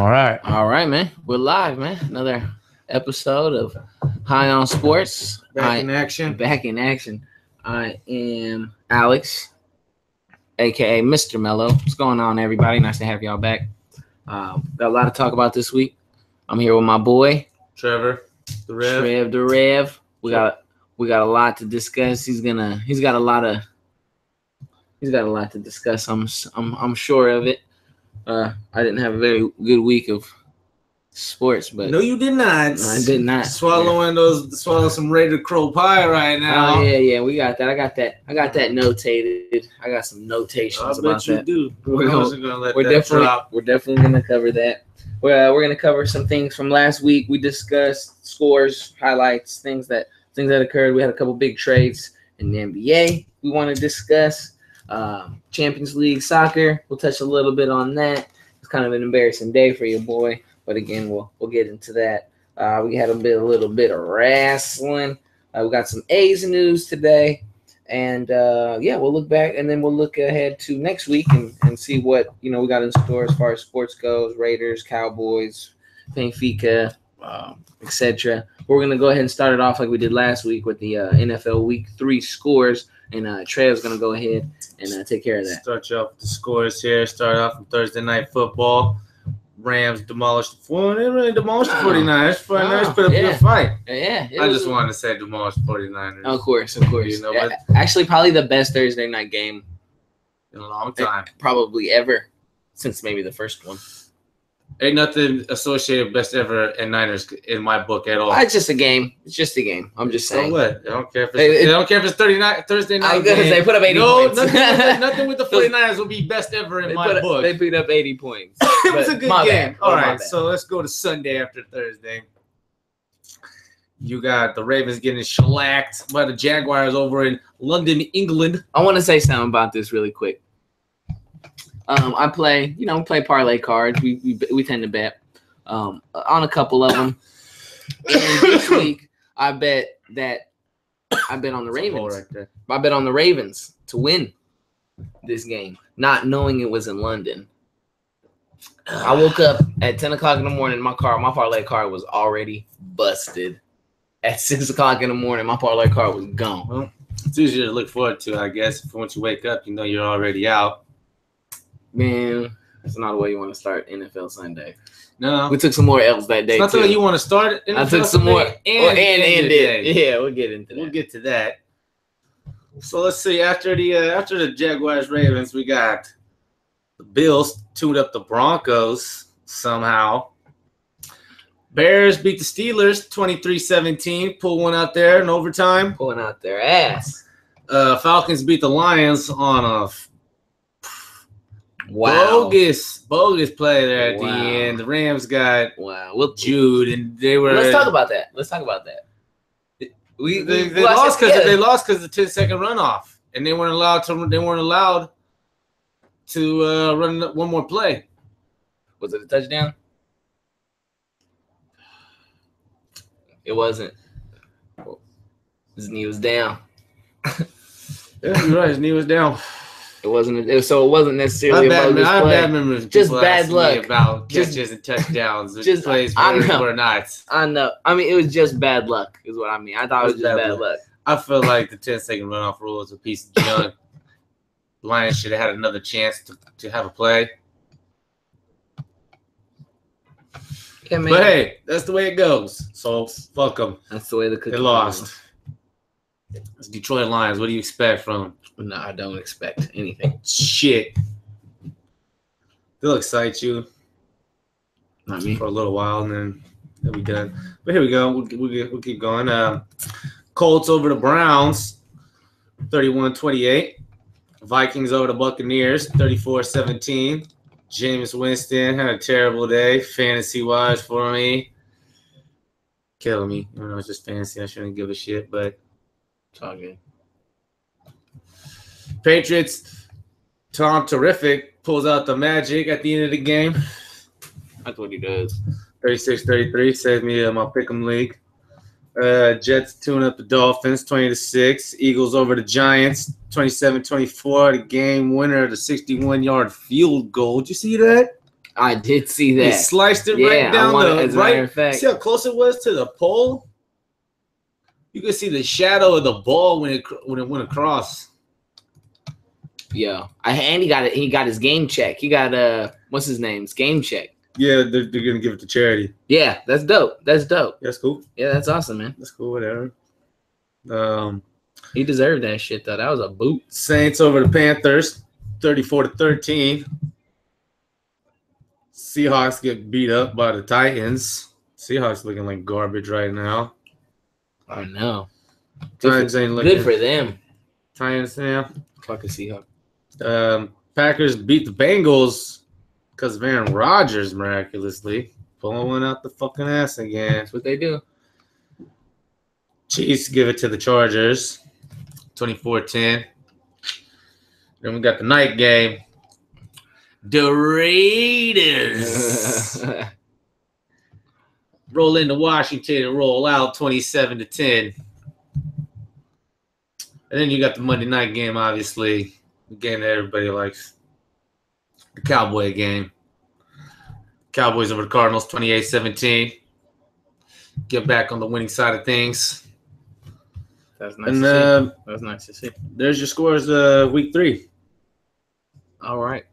All right, man. We're live, man. Another episode of High on Sports. Back in action. Back in action. I am Alex, aka Mr. Mello. What's going on, everybody? Nice to have y'all back. Got a lot to talk about this week. I'm here with my boy Trevor, the Rev. The Rev. We got a lot to discuss. He's got a lot to discuss. I'm sure of it. I didn't have a very good week of sports, but no, you did not. I did not. Swallow some Raider Crow pie right now. Oh yeah, we got that. I got that notated. I got some notations about that. Do. We're definitely gonna cover that. We're gonna cover some things from last week. We discussed scores, highlights, things that occurred. We had a couple big trades in the NBA we want to discuss. Champions League soccer. We'll touch a little bit on that. It's kind of an embarrassing day for your boy, but again, we'll get into that. We had a little bit of wrestling. We got some A's news today, and we'll look back and then we'll look ahead to next week and see what we got in store as far as sports goes. Raiders, Cowboys, Benfica, etc. We're gonna go ahead and start it off like we did last week with the NFL Week 3 scores. And Trev's going to go ahead and take care of that. Start you off with the scores here. Start off from Thursday Night Football. Rams demolished the 49ers. 49ers put up a good fight. Yeah. I just wanted to say demolished 49ers. Of course. But actually, probably the best Thursday night game in a long time. Probably ever since maybe the first one. Ain't nothing associated best ever in Niners in my book at all. It's just a game. I'm just saying. So what? I don't care if it's Thursday night. I'm gonna say put up 80 points. Nothing with the 49ers will be best ever in my book. They put up 80 points. It was a good game. All right, bad. So let's go to Sunday after Thursday. You got the Ravens getting shellacked by the Jaguars over in London, England. I want to say something about this really quick. I play parlay cards. We tend to bet on a couple of them. And this week, I bet on the Ravens. I bet on the Ravens to win this game, not knowing it was in London. I woke up at 10 o'clock in the morning. My parlay card was already busted. At 6 o'clock in the morning, my parlay card was gone. Well, it's easier to look forward to, I guess. Once you wake up, you're already out. Man, that's not the way you want to start NFL Sunday. No. We took some more L's that day, it's not the way you want to start NFL I took some more and end it. Yeah, we'll get into that. We'll get to that. So let's see. After the Jaguars Ravens, we got the Bills tuned up the Broncos somehow. Bears beat the Steelers 23-17. Pull one out there in overtime. Pulling out their ass. Falcons beat the Lions on a bogus play there at the end. The Rams got Jude, and they were. Let's talk about that. They lost because of the 10-second runoff, and they weren't allowed to run one more play. Was it a touchdown? It wasn't. His knee was down. Yeah, you're right. His knee was down. It wasn't necessarily about this play. Bad memories. Just bad luck about catches and touchdowns. Just plays were not. I know. I mean, it was just bad luck, is what I mean. I thought it was just bad luck. I feel like the 10-second runoff rule is a piece of junk. Lions should have had another chance to have a play. Yeah, man. But hey, that's the way it goes. So fuck them. That's the way the cookie. They lost. It's Detroit Lions. What do you expect from them? No, I don't expect anything. Shit. They'll excite you. Not me. For a little while, and then they'll be done. But here we go. We'll keep going. Colts over the Browns, 31-28. Vikings over the Buccaneers, 34-17. Jameis Winston had a terrible day, fantasy-wise for me. Killing me. It's just fantasy. I shouldn't give a shit, but it's all good. Patriots, Tom Terrific pulls out the magic at the end of the game. That's what he does. 36-33, saved me my pick'em league. Jets tune up the Dolphins 20-6. Eagles over the Giants 27-24. The game winner, the 61-yard field goal. Did you see that? I did see that. He sliced it right down as a matter of fact. See how close it was to the pole? You could see the shadow of the ball when it went across. Yeah, and he got his game check. He got what's his name's game check. Yeah, they're gonna give it to charity. Yeah, that's dope. That's dope. That's cool. Yeah, that's awesome, man. That's cool. Whatever. He deserved that shit though. That was a boot. Saints over the Panthers, 34-13. Seahawks get beat up by the Titans. Seahawks looking like garbage right now. I know. Titans ain't looking good for them. Titans, yeah. Fucking Seahawks. Packers beat the Bengals because of Aaron Rodgers miraculously pulling one out the fucking ass again. That's what they do. Chiefs give it to the Chargers, 24-10. Then we got the night game. The Raiders roll into Washington and roll out 27-10. And then you got the Monday night game, obviously. The game that everybody likes. The Cowboy game. Cowboys over the Cardinals, 28-17. Get back on the winning side of things. That's nice to see. That's nice to see. There's your scores week 3. All right.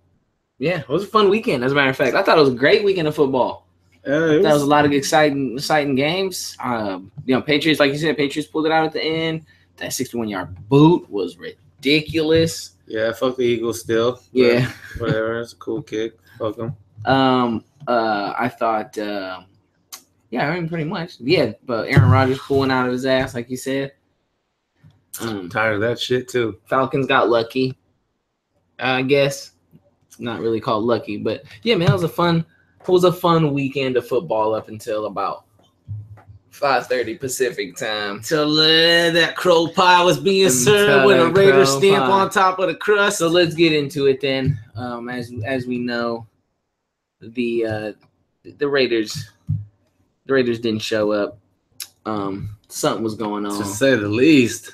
Yeah, it was a fun weekend, as a matter of fact. I thought it was a great weekend of football. That was a lot of exciting games. Patriots, like you said, Patriots pulled it out at the end. That 61-yard boot was ridiculous. Yeah, fuck the Eagles still. Yeah. Whatever. It's a cool kick. Fuck them. I thought, pretty much. Yeah, but Aaron Rodgers pulling out of his ass, like you said. I'm tired of that shit, too. Falcons got lucky, I guess. Not really called lucky, but yeah, man, it was a fun weekend of football up until about 5:30 Pacific time. Till that crow pie was being served with a Raider stamp on top of the crust. So let's get into it then. As we know, the Raiders didn't show up. Something was going on, to say the least.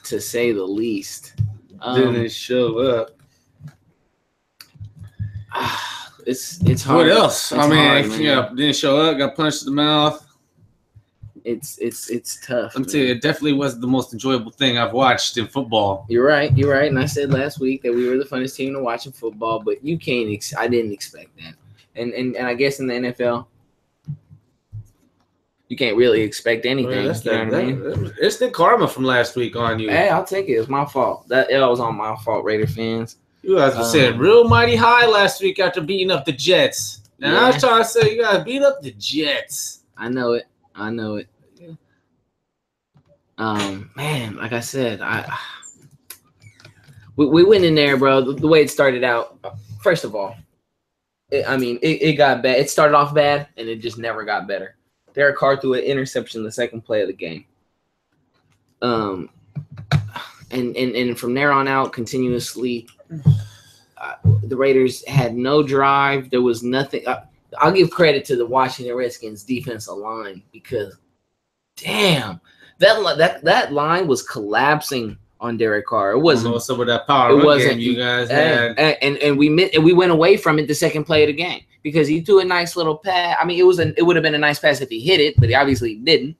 Didn't show up. It's hard. What else? Didn't show up. Got punched in the mouth. It's tough. I'm telling you, it definitely wasn't the most enjoyable thing I've watched in football. You're right. And I said last week that we were the funnest team to watch in football, but you can't. I didn't expect that. And I guess in the NFL, you can't really expect anything. Well, it's the karma from last week on you. Hey, I'll take it. It's my fault. That L was on my fault, Raider fans. You guys said real mighty high last week after beating up the Jets. And I was trying to say you guys beat up the Jets. I know it. Man, like I said, we went in there, bro. The way it started out, first of all, it got bad. It started off bad, and it just never got better. Derek Carr threw an interception the second play of the game. And from there on out, continuously, the Raiders had no drive. There was nothing. I'll give credit to the Washington Redskins defensive line because, damn, that line was collapsing on Derek Carr. It wasn't some of that power. It wasn't you guys had, and we went away from it the second play of the game because he threw a nice little pass. It would have been a nice pass if he hit it, but he obviously didn't.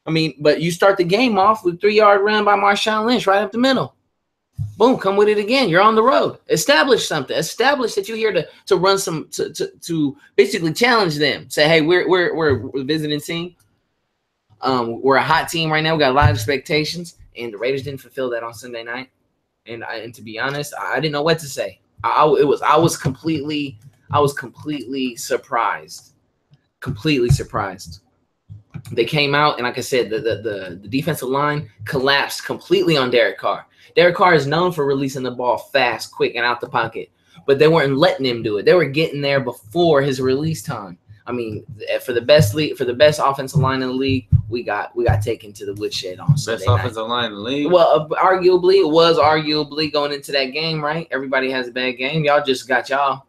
But you start the game off with a 3-yard run by Marshawn Lynch right up the middle. Boom, come with it again. You're on the road. Establish something. Establish that you're here to run some to basically challenge them. Say, hey, we're a visiting team. We're a hot team right now. We got a lot of expectations, and the Raiders didn't fulfill that on Sunday night. And to be honest, I didn't know what to say. I was completely surprised. Completely surprised. They came out, and like I said, the defensive line collapsed completely on Derek Carr. Derek Carr is known for releasing the ball fast, quick, and out the pocket, but they weren't letting him do it. They were getting there before his release time. For the best offensive line in the league, we got taken to the woodshed on Sunday night. Best offensive line in the league. Well, arguably going into that game, right? Everybody has a bad game. Y'all just got y'all.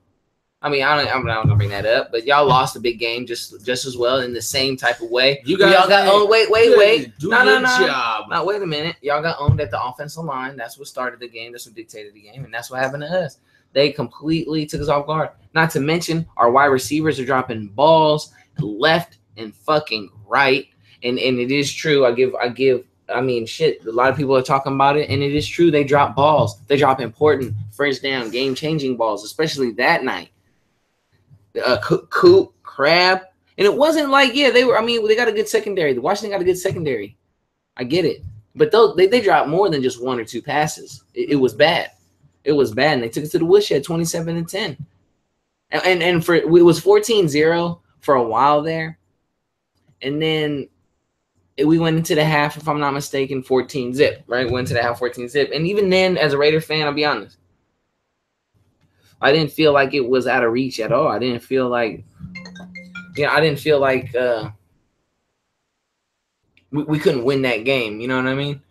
I'm not gonna bring that up, but y'all lost a big game just as well in the same type of way. Y'all got owned. Wait. No. Now wait a minute. Y'all got owned at the offensive line. That's what started the game. That's what dictated the game, and that's what happened to us. They completely took us off guard. Not to mention our wide receivers are dropping balls left and fucking right. And it is true. I mean, shit, a lot of people are talking about it, and it is true. They drop balls. They drop important first down, game-changing balls, especially that night. Coop, Crab. And it wasn't like, yeah, they got a good secondary. The Washington got a good secondary. I get it. But they dropped more than just one or two passes. It was bad. It was bad, and they took it to the woodshed 27-10. And it was 14-0 for a while there. And then we went into the half, if I'm not mistaken, 14-0, right? Went to the half 14-0. And even then, as a Raider fan, I'll be honest, I didn't feel like it was out of reach at all. I didn't feel like we couldn't win that game. You know what I mean?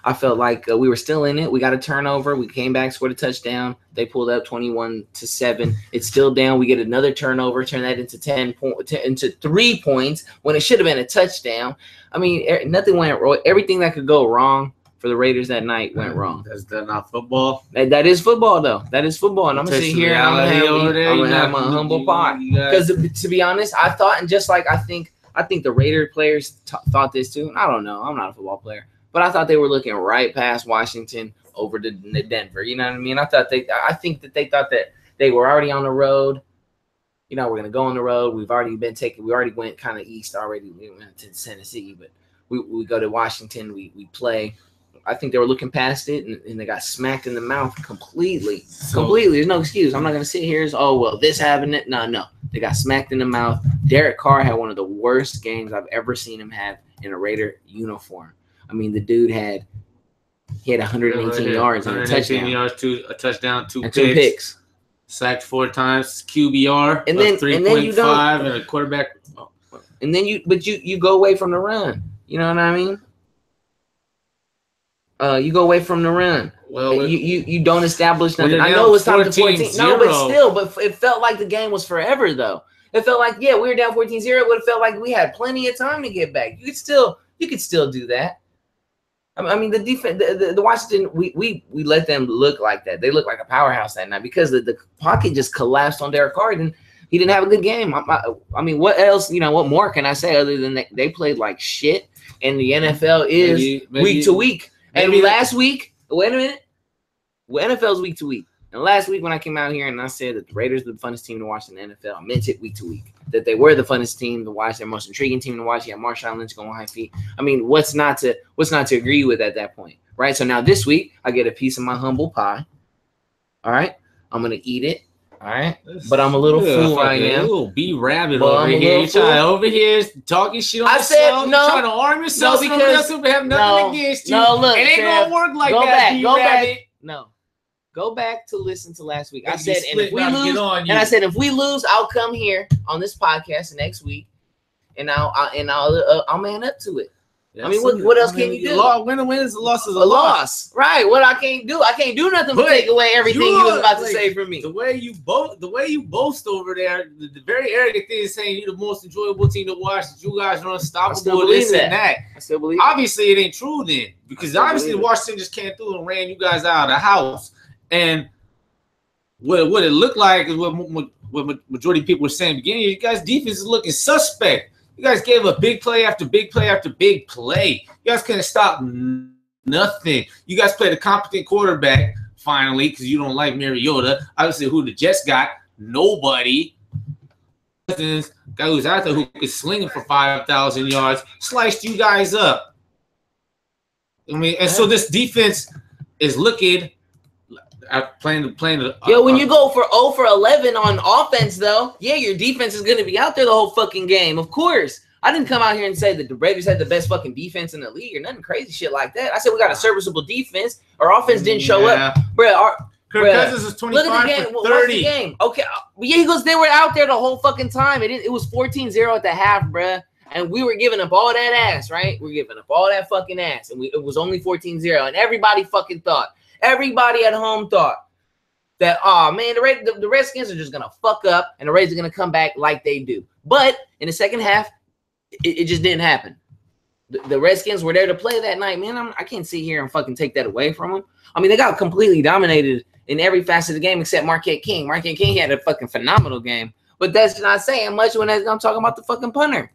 I felt like we were still in it. We got a turnover. We came back, scored a touchdown. They pulled up 21-7. It's still down. We get another turnover, turn that into 3 points when it should have been a touchdown. I mean, nothing went wrong. Everything that could go wrong for the Raiders that night went wrong. That's not football. That is football, though. That is football. And I'm going to sit here and I'm going to have my humble pie. Because to be honest, I thought, and just like I think the Raider players thought this too. I don't know. I'm not a football player. But I thought they were looking right past Washington over to Denver. You know what I mean? I think that they thought that they were already on the road. You know, we're gonna go on the road. We already went kind of east already. We went to Tennessee, but we go to Washington. We play. I think they were looking past it, and they got smacked in the mouth completely. Completely. There's no excuse. I'm not gonna sit here as this happened. No. They got smacked in the mouth. Derek Carr had one of the worst games I've ever seen him have in a Raider uniform. I mean, the dude had 118 yards and a touchdown. Two picks. Sacked 4 times, QBR and then 3.5 and a quarterback. And then you go away from the run. You know what I mean? You go away from the run. Well, you don't establish nothing. I know it was time to 14. No, but it felt like the game was forever though. It felt like we were down 14-0. It would have felt like we had plenty of time to get back. You could still do that. I mean, the defense, the Washington, we let them look like that. They looked like a powerhouse that night because the pocket just collapsed on Derek Carr, and he didn't have a good game. I mean, what else? What more can I say other than they played like shit? And the NFL is week to week. And last week, wait a minute, NFL's week to week. And last week when I came out here and I said that the Raiders are the funnest team to watch in the NFL, I meant it week to week. That they were the funnest team to watch, their most intriguing team to watch. You have Marshawn Lynch going high feet. I mean, what's not to agree with at that point, right? So now this week I get a piece of my humble pie. All right, I'm gonna eat it. All right, but I'm a little fool right now. Little B-rabbit over here. You trying over here talking shit on yourself? No, trying to arm yourself because we have nothing against you. No, look, it ain't gonna work like that. B-rabbit. No. Go back to listen to last week. I said, and if we lose, I'll come here on this podcast next week, and I'll man up to it. I mean, what else can you do? Win is a loss is a loss. Right. What I can't do nothing but take away everything you was about to say from me. The way you boast over there, the very arrogant thing is saying you're the most enjoyable team to watch. That you guys are unstoppable. This and that. I still believe. Obviously, it ain't true then, because obviously Washington just came through and ran you guys out of the house. And what it looked like is what majority of people were saying at the beginning. You guys' defense is looking suspect. You guys gave up big play after big play after big play. You guys couldn't stop nothing. You guys played a competent quarterback finally because you don't like Mariota. Obviously, who the Jets got? Nobody. Guy who's out there who could sling it for 5,000 yards sliced you guys up. I mean, and so this defense is looking. Playing when you go for 0 for 11 on offense, though, your defense is going to be out there the whole fucking game. Of course. I didn't come out here and say that the Raiders had the best fucking defense in the league or nothing crazy shit like that. I said we got a serviceable defense. Our offense didn't show up. Kirk Cousins is 25 look at the game. for 30. What's the game? Okay. He goes, they were out there the whole fucking time. It was 14-0 at the half, bruh. And we were giving up all that ass, right? We're giving up all that fucking ass. And it was only 14-0. And everybody fucking thought. Everybody at home thought that, the Redskins are just going to fuck up and the Raiders are going to come back like they do. But in the second half, it just didn't happen. The Redskins were there to play that night, man. I can't sit here and fucking take that away from them. I mean, they got completely dominated in every facet of the game except Marquette King. Marquette King had a fucking phenomenal game. But that's not saying much when I'm talking about the fucking punter.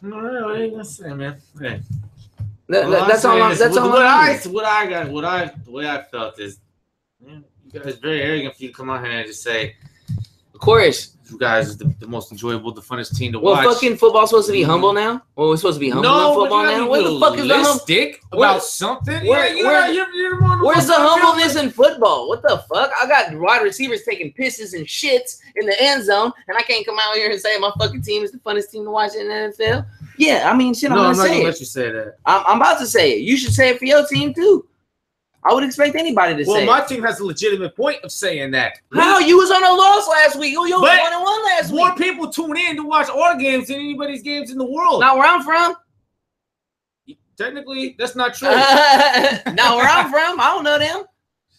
No, I ain't gonna say, man. Hey. That's all. The way I felt is, man, you guys very arrogant for you to come out here and just say, of course, you guys are the most enjoyable, the funnest team to watch. Well, fucking football's supposed to be humble now. Well, we're supposed to be humble in football now. Where the fuck is the humble about something? Where's the humbleness in football? What the fuck? I got wide receivers taking pisses and shits in the end zone, and I can't come out here and say my fucking team is the funnest team to watch in the NFL. Yeah, I mean, shit. I'm not gonna let you say that. I'm about to say it. You should say it for your team too. I would expect anybody to say it. Well, my team has a legitimate point of saying that. How? You was on a loss last week. You was 1-1 last week. More people tune in to watch our games than anybody's games in the world. Not where I'm from. Technically, that's not true. Not where I'm from. I don't know them.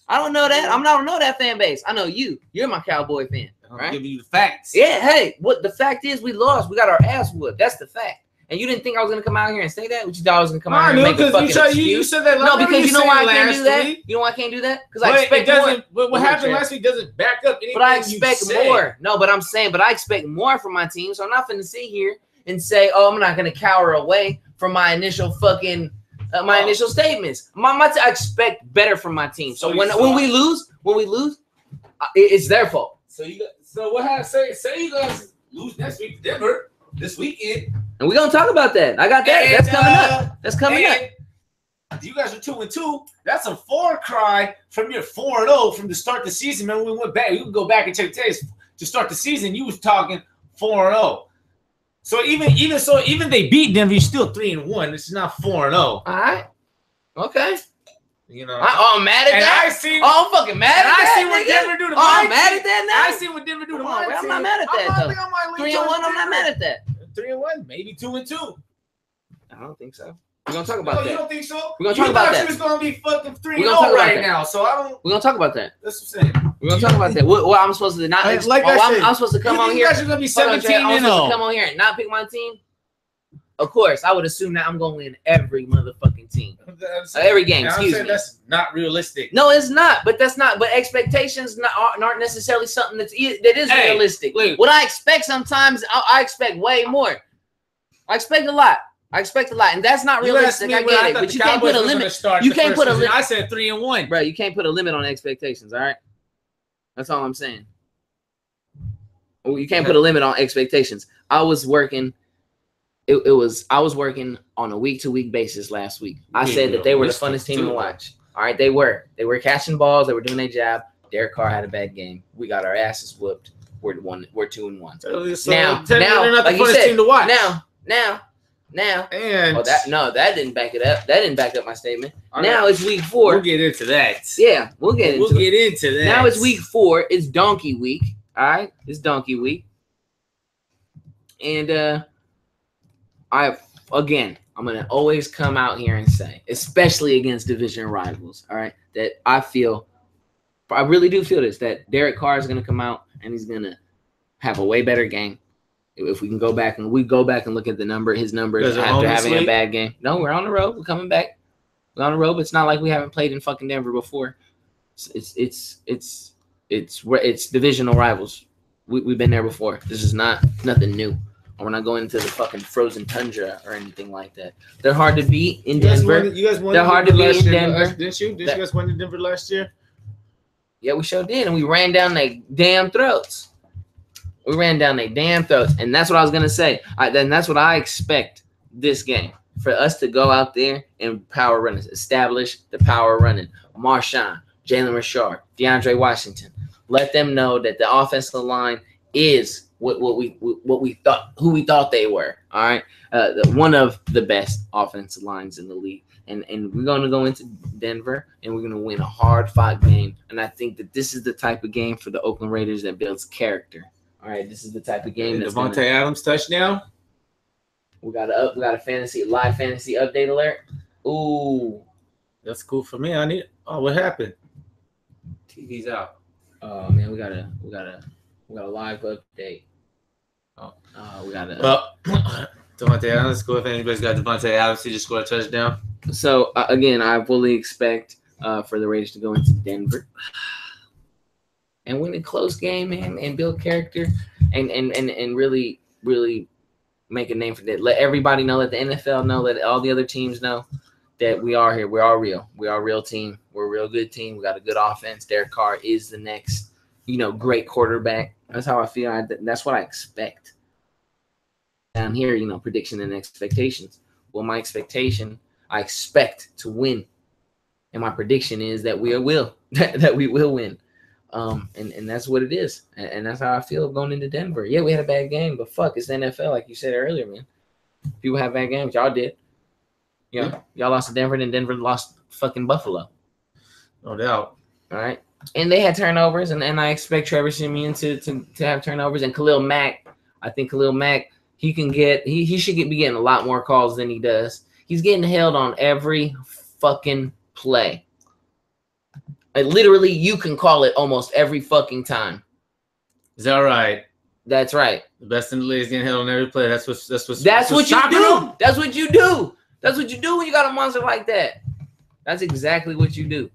I don't know that. I don't know that fan base. I know you. You're my Cowboy fan. I'm giving you the facts. Yeah, hey, what the fact is we lost. We got our ass whooped. That's the fact. And you didn't think I was gonna come out here and say that? What you thought I was gonna come out here and make a fucking excuse? You said that. No, because you know why I can't do that. You know why I can't do that? Because I expect more. What happened last week doesn't back up anything. But I expect more. No, but I'm saying, but I expect more from my team. So I'm not gonna sit here and say, oh, I'm not gonna cower away from my initial fucking initial statements. I expect better from my team. So when we lose, it's their fault. So what happened? Say you guys lose next week to Denver. This weekend, and we're gonna talk about that. I got that. That's coming up. That's coming up. You guys are 2-2. That's a far cry from your 4-0 from the start of the season. Man, we went back. You can go back and check today's to start the season. You was talking 4-0. So even they beat Denver, you're still 3-1. This is not 4-0. All right. Okay. You know, I'm mad at that. I'm fucking mad at that. I see what Denver do to I'm mad at that now. I see what Denver do to my team. I'm not mad at that though. 3-1. I'm not mad at that. 3-1, maybe 2-2. I don't think so. We're gonna talk about that. You don't think so? We're gonna talk about that. You thought you was gonna be fucking 3-0 right now, so I don't. We're gonna talk about that. That's what I'm saying. We're gonna talk about that. What I'm supposed to not? I'm supposed to come on here. You guys are gonna be 17-0. I'm supposed to come on here and not pick my team. Of course, I would assume that I'm going to win every motherfucking team, every game. Excuse me. That's not realistic. No, it's not. But that's not. But expectations aren't necessarily something that is realistic. Luke. What I expect sometimes, I expect way more. I expect a lot. And that's not realistic. I get it, but you can't put a limit. You can't put a limit. I said 3-1, bro. You can't put a limit on expectations. All right, that's all I'm saying. You can't put a limit on expectations. I was working. I was working on a week-to-week basis last week. I said that they were the funnest team to watch. All right, they were. They were catching balls. They were doing their job. Derek Carr had a bad game. We got our asses whooped. We're 2-1. So now, they're not the funnest team to watch. Now, and that didn't back it up. That didn't back up my statement. Now it's week 4. We'll get into that. Yeah, we'll get into that. Now it's week 4. It's donkey week. All right, it's donkey week, and I'm gonna always come out here and say, especially against division rivals, all right, that I really do feel this, that Derek Carr is gonna come out and he's gonna have a way better game. If we can go back and look at his numbers after having a bad game. No, we're on the road. We're coming back. We're on the road, but it's not like we haven't played in fucking Denver before. It's divisional rivals. We've been there before. This is nothing new. We're not going into the fucking frozen tundra or anything like that. They're hard to beat in Denver. You guys won. They're hard to beat in Denver. Didn't you? Did you guys win in Denver last year? Yeah, we sure did, and we ran down their damn throats. And that's what I was gonna say. Then that's what I expect this game, for us to go out there and power run, establish the power running. Marshawn, Jalen Richard, DeAndre Washington. Let them know that the offensive line is who we thought they were. All right, one of the best offensive lines in the league, and we're gonna go into Denver and we're gonna win a hard-fought game. And I think that this is the type of game for the Oakland Raiders that builds character. All right, this is the type of game that's Devontae Adams touchdown. We got a live fantasy update alert. Ooh, that's cool for me. What happened? TV's out. Oh man, we got a live update. Devontae Adams. Go if anybody's got Devontae Adams, he just scored a touchdown. So again, I fully expect for the Raiders to go into Denver and win a close game, man, and build character and really make a name for that. Let everybody know, let the NFL know, let all the other teams know that we are here. We are real. We are a real team. We're a real good team. We got a good offense. Derek Carr is the next, great quarterback. That's how I feel. That's what I expect. Down here, prediction and expectations. Well, my expectation, I expect to win. And my prediction is that we will win. And that's what it is. And that's how I feel going into Denver. Yeah, we had a bad game, but fuck, it's the NFL, like you said earlier, man. People have bad games. Y'all did. Y'all lost to Denver, and Denver lost fucking Buffalo. No doubt. All right. And they had turnovers, and I expect Trevor Siemian to have turnovers. And Khalil Mack, I think Khalil Mack, he should be getting a lot more calls than he does. He's getting held on every fucking play. Like, literally, you can call it almost every fucking time. Is that right? That's right. The best in the league is getting held on every play. That's what you do. That's what you do. That's what you do when you got a monster like that. That's exactly what you do.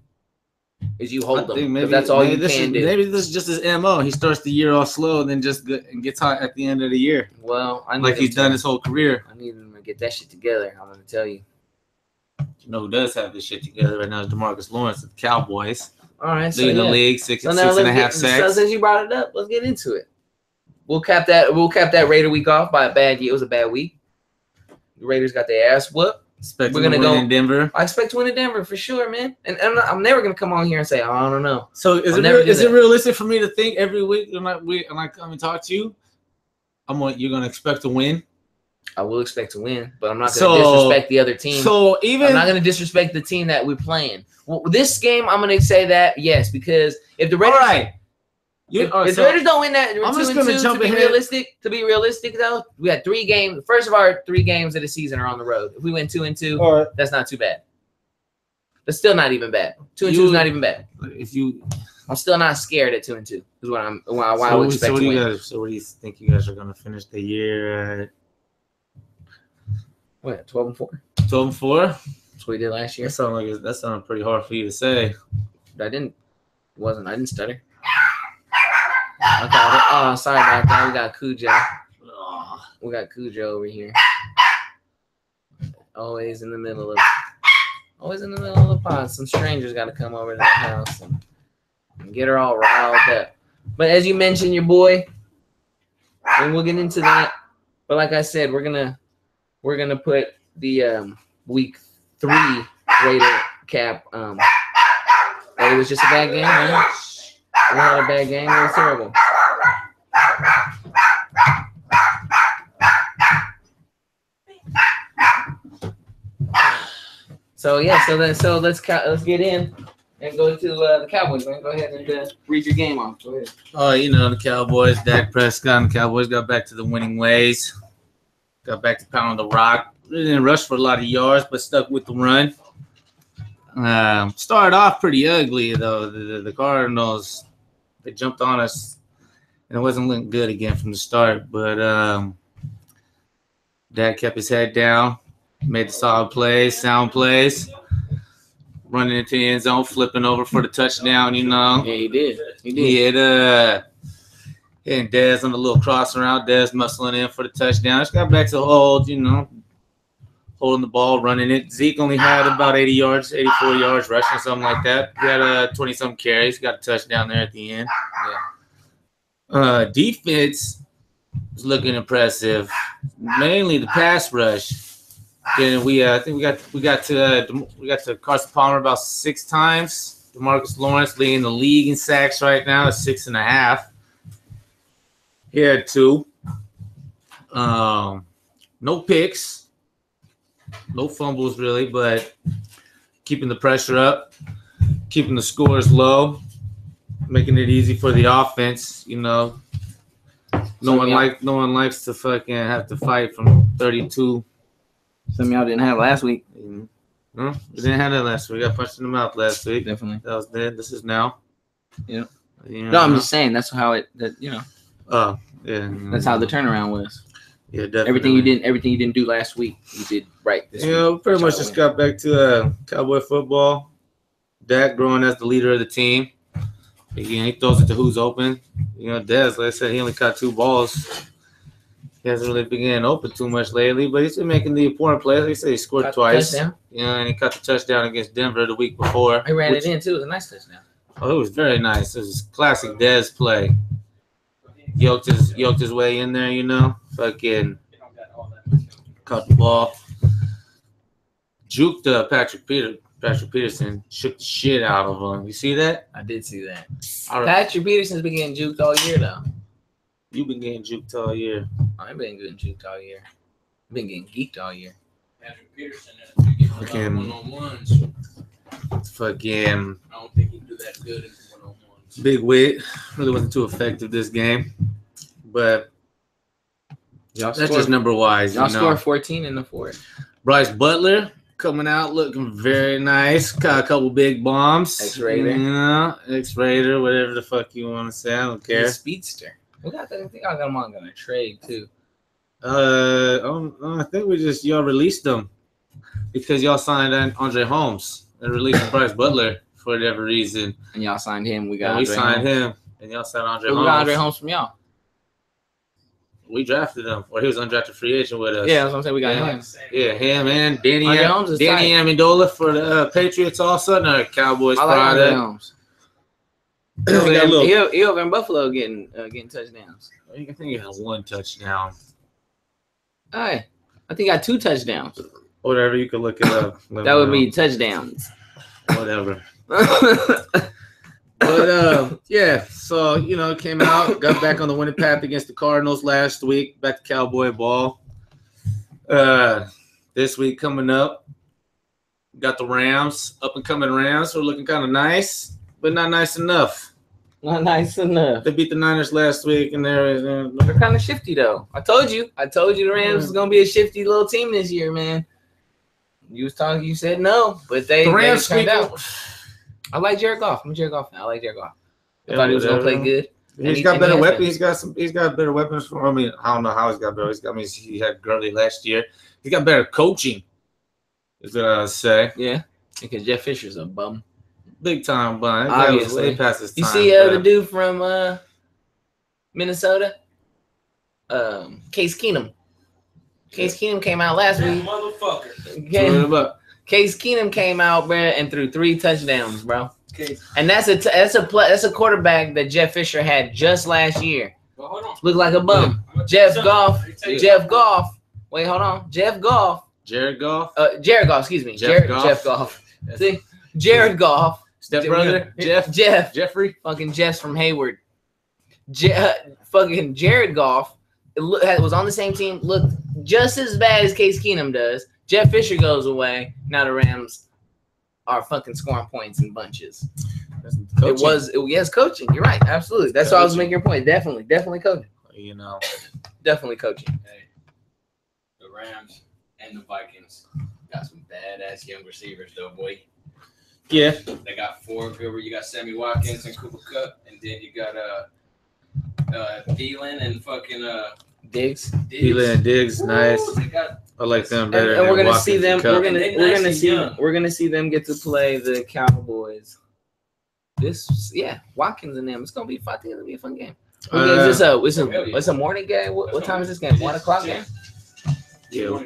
Is you hold them. Because that's all you can do. Maybe this is just his MO. He starts the year off slow and then just gets hot at the end of the year. Well, he's done his whole career. I need him to get that shit together. I'm going to tell you. You know who does have this shit together right now is DeMarcus Lawrence of the Cowboys. All right. Leading the league, six and a half sacks. So since you brought it up, let's get into it. We'll cap that Raider week off by a bad year. It was a bad week. The Raiders got their ass whooped. We're gonna go in Denver. I expect to win in Denver for sure, man. And I'm never gonna come on here and say, I don't know. So is it realistic for me to think every week when I come and talk to you, you're gonna expect to win? I will expect to win, but I'm not gonna disrespect the other team. I'm not gonna disrespect the team that we're playing. Well, this game, I'm gonna say that yes, because if the Raiders, if the Raiders don't win that, I'm just gonna jump ahead. To be realistic, though, we had 3 games. The first of our 3 games of the season are on the road. If we win 2-2, that's not too bad. That's still not even bad. 2-2 is not even bad. I'm still not scared at 2-2. Is what I would expect to win. So what do you think you guys are gonna finish the year at? What, 12-4? 12-4. That's what we did last year. That sounded pretty hard for you to say. I didn't stutter. Okay. Oh, sorry about that. We got Cujo. We got Cujo over here. Always in the middle of the pod. Some strangers got to come over to the house and get her all riled up. But as you mentioned, your boy, and we'll get into that. But like I said, we're gonna put the week 3 Raider cap. It was just a bad game, man. We had a bad game. It was terrible. So let's get in and go to the Cowboys, man. Go ahead and read your game off. Go ahead. Oh, the Cowboys, Dak Prescott and the Cowboys got back to the winning ways. Got back to pounding the rock. They didn't rush for a lot of yards, but stuck with the run. Started off pretty ugly, though. The Cardinals, they jumped on us, and it wasn't looking good again from the start. But Dak kept his head down, made the solid plays, sound plays, running into the end zone, flipping over for the touchdown, Yeah, he did. He had hitting Dez on the little cross around, Dez muscling in for the touchdown. Just got back to hold, holding the ball, running it. Zeke only had about 80 yards, 84 yards rushing, something like that. He had 20-something carries. Got a touchdown there at the end. Yeah. Defense was looking impressive. Mainly the pass rush. Then I think we got to Carson Palmer about 6 times. DeMarcus Lawrence leading the league in sacks right now at 6.5. He had 2. No picks. No fumbles, really, but keeping the pressure up, keeping the scores low, making it easy for the offense. No one likes to fucking have to fight from 32. Some of y'all didn't have last week. No, we didn't have that last week. We got punched in the mouth last week. Definitely. That was dead. This is now. Yeah. No, I'm just saying that's how it. Oh, yeah. That's how the turnaround was. Yeah, definitely. Everything you didn't do last week, you did right this week. We pretty much just got back to Cowboy football. Dak growing as the leader of the team. Again, he throws it to who's open. You know, Dez, like I said, he only caught 2 balls. He hasn't really been getting open too much lately, but he's been making the important plays. Like I said, he scored twice. You know, and he caught the touchdown against Denver the week before. He ran it in, too. It was a nice touchdown. Oh, it was very nice. It was classic Dez play. Yoked his way in there, you know. Fucking caught the ball. Juked Patrick Peterson, shook the shit out of him. You see that? I did see that. Patrick Peterson's been getting juked all year, though. You've been getting juked all year. I've been getting juked all year. I've been getting geeked all year. Patrick Peterson has been getting one-on-ones. Fucking. I don't think he do that good in one-on-ones. Big wit. Really wasn't too effective this game. But that's just number-wise. Y'all scored 14 in the fourth. Bryce Butler coming out looking very nice. Got a couple big bombs. X-Raider. You know, X-Raider, whatever the fuck you want to say. I don't care. He's a speedster. I think I got him on a trade, too. I think y'all released them because y'all signed Andre Holmes and released Bryce Butler for whatever reason. And y'all signed him. We signed him. And y'all signed Andre Holmes. We got Andre Holmes from y'all. We drafted him, or he was undrafted free agent with us. Yeah, that's what I'm saying. We got him. Yeah, him and Danny Amendola for the Patriots also. Another Cowboys product. Andre Holmes. He over in Buffalo getting touchdowns. I think he had 1 touchdown. All right. I think he got 2 touchdowns. Whatever, you could look it up. That would be touchdowns. Whatever. But yeah, so you know, came out, got back on the winning path against the Cardinals last week, back to Cowboy ball. This week coming up, got the Rams, up and coming Rams. We're looking kind of nice, but not nice enough. Not nice enough. They beat the Niners last week, and they're kind of shifty though. I told you the Rams was gonna be a shifty little team this year, man. You said no, but the Rams turned out. I like Jared Goff. I'm a Jared Goff fan. I like Jared Goff. I thought he was gonna play good. He's got better weapons. He's got better weapons for. I mean, I don't know how he's got better. He had Gurley last year. He's got better coaching. Is what I would say. Yeah, because Jeff Fisher's a bum. Big time bum. Obviously, past his time. You see the dude from Minnesota, Case Keenum. Case Keenum came out last week. Motherfucker. Case Keenum came out, bro, and threw 3 touchdowns, bro. And that's a quarterback that Jeff Fisher had just last year. Well, hold on. Looked like a bum. Jeff Goff. Wait, hold on. Jared Goff. Jared Goff. Excuse me. Jeff Goff. See, Jared Goff. Stepbrother. Jeffrey. Fucking Jeff's from Hayward. Fucking Jared Goff was on the same team. Looked just as bad as Case Keenum does. Jeff Fisher goes away. Now the Rams are fucking scoring points in bunches. Yes, coaching. You're right. Absolutely. That's why I was making your point. Definitely coaching. You know. Definitely coaching. Hey, the Rams and the Vikings got some badass young receivers, though, boy. Yeah. They got 4 good. You got Sammy Watkins and Cooper Kupp, and then you got Thielen and fucking Diggs. Thielen and Diggs, nice. I like them better. And we're gonna see them. We're gonna see them get to play the Cowboys. Watkins and them. It's gonna be fun. I think it'll be a fun game. It's a morning game. What time is this game? 1 o'clock game. Yeah,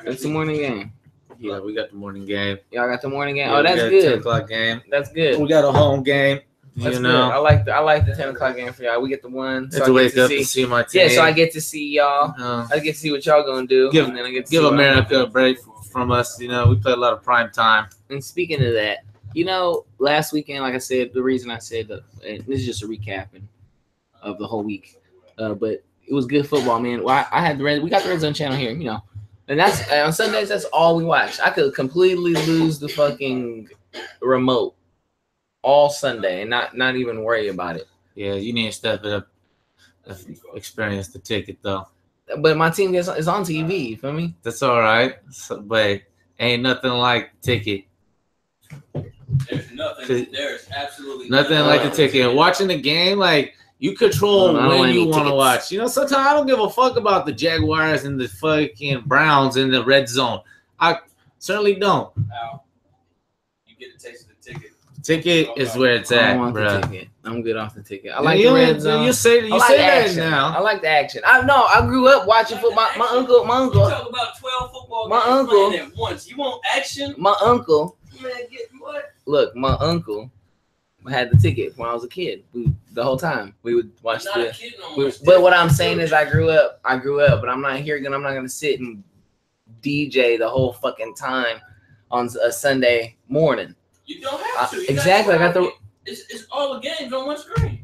it's a morning game. Yeah, we got the morning game. Y'all got the morning game. Yeah, that's good. 10 o'clock game. That's good. We got a home game. That's good. I like the 10 o'clock game for y'all. We get the one. So I wake up and see my team. Yeah, so I get to see y'all. I get to see what y'all gonna do. And then I get to give America a break from us. You know, we play a lot of prime time. And speaking of that, you know, last weekend, like I said, the reason I said that, and this is just a recapping of the whole week, but it was good football, man. Well, we got the Red Zone channel here, you know, and that's on Sundays. That's all we watch. I could completely lose the fucking remote all Sunday and not even worry about it. Yeah, you need to step it up, experience the ticket though. But my team is on TV. You feel me? That's all right. But ain't nothing like the ticket. There's nothing. There's absolutely nothing like the ticket. Watching the game, like you control when you want to watch. You know, sometimes I don't give a fuck about the Jaguars and the fucking Browns in the red zone. I certainly don't. Al, you get a taste of the ticket. Ticket is where it's I at, don't want the bro. ticket. I'm good off the ticket. I like the red zone. You say I like that action. now. I like the action. I grew up watching football. My uncle. You talk about 12 football My games uncle- playing at once. You want action? My uncle. Man, get what? Look, my uncle had the ticket when I was a kid. The whole time we would watch I'm not a the. kid no more. But what I'm saying is, I grew up. But I'm not here. I'm not gonna sit and DJ the whole fucking time on a Sunday morning. You don't have to. You Exactly. I got the. It's all the games on one screen.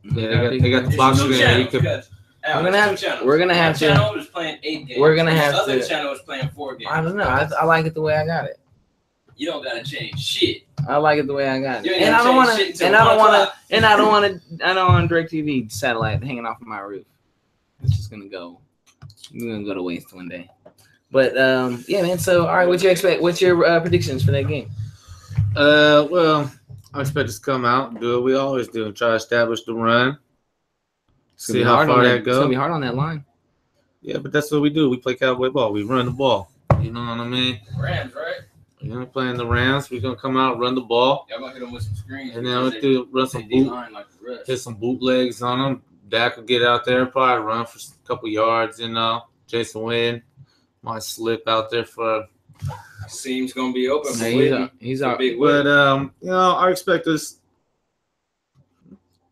Yeah, they got the box screen. We're gonna have to. Channel was playing 8 games. We're gonna have the other to. channel was playing 4 games. I don't know. I like it the way I got it. You don't gotta change shit. I like it the way I got You it. ain't And I gotta don't want change to. shit till And I don't 1 want to. o'clock. And I don't want to. I don't want DirecTV satellite hanging off of my roof. It's just gonna go. We're gonna go to waste one day. But yeah, man. So all right, what you expect? What's your predictions for that game? Well, I expect us to come out and do what we always do and try to establish the run. See how far that goes. It's gonna be hard on that line. Yeah, but that's what we do. We play cowboy ball. We run the ball. You know what I mean? Rams, right? You know, playing the Rams. We're gonna come out, run the ball, Y'all gonna hit them with some screens. and then we'll run some hit some bootlegs on them. Dak will get out there, probably run for a couple yards. You know, Jason Wynn might slip out there for. Seam's gonna be open. Yeah, he's out. Big But you know, I expect us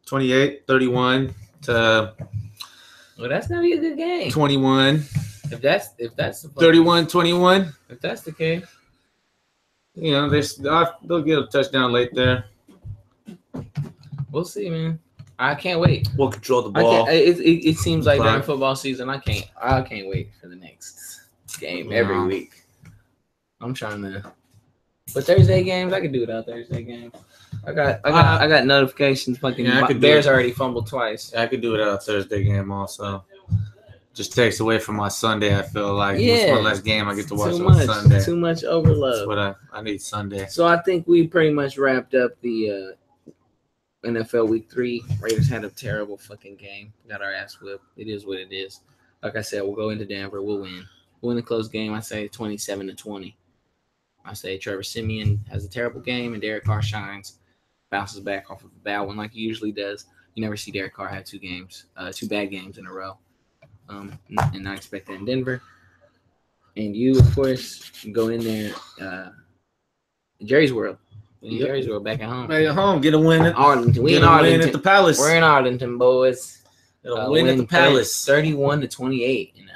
28-31 to Well, that's gonna be a good game. 21. If that's the 31-21. If that's the case, You know, they'll get a touchdown late there. we'll see, man. I can't wait. We'll control the I ball. can't, it seems like during Fine. football season, I can't wait for the next game every No. week. I'm trying to. But Thursday games, I can do without Thursday games. I got notifications. Fucking Yeah, I could do Bears it. already fumbled twice. I could do it at a Thursday game also. Just takes away from my Sunday. I feel like Yeah. it's one less game I get to watch Too on much, Sunday. too much That's overload. what I need Sunday. So I think we pretty much wrapped up the NFL Week 3. Raiders had a terrible fucking game. Got our ass whipped. It is what it is. Like I said, we'll go into Denver. We'll win. We'll win a close game. I say 27-20. I say Trevor Siemian has a terrible game and Derek Carr shines, bounces back off of a bad one like he usually does. You never see Derek Carr have two bad games in a row. And I expect that in Denver. And you, of course, go in there. Jerry's World. Yep. Jerry's World back at home. Hey, at home, get a win at, Arlington. We get in a win Arlington. at the Palace. We're in Arlington, boys. Get a win at the Palace. 31-28 in a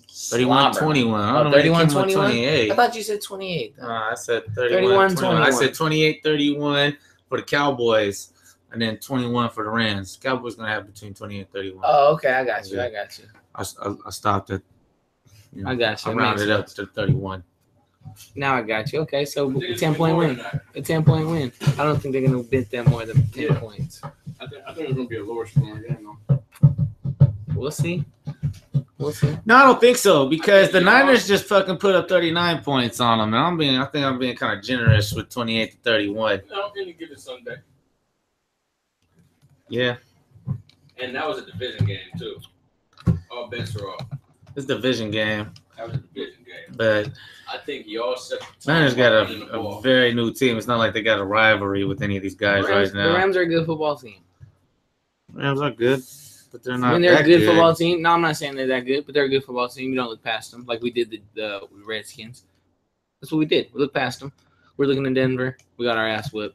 31-21. I don't know 31-21. I thought you said 28. I said 31-21. I said 28-31 for the Cowboys, and then 21 for the Rams. Cowboys gonna have between 20 and 31. Oh, okay. I got you. I stopped at. You know, I got you. I rounded up to 31. Now I got you. Okay, so a 10-point win. A 10-point win. I don't think they're gonna bid them more than 10 points. I think it's gonna be a lower scoring game though. We'll see. We'll see. No, I don't think so because the Niners just fucking put up 39 points on them, and I think I'm being kind of generous with 28-31. No, in the given Sunday. Yeah, And that was a division game too. All bets are off. it's a division game, That was a division game. but I think y'all set the tone Niners got running the a ball. very new team. It's not like they got a rivalry with any of these guys right The now. Rams are a good football team. Rams are good, but they're not. When they're that a good football team, no, I'm not saying they're that good, but they're a good football team. You don't look past them like we did the Redskins. That's what we did. We looked past them. We're looking at Denver. We got our ass whipped.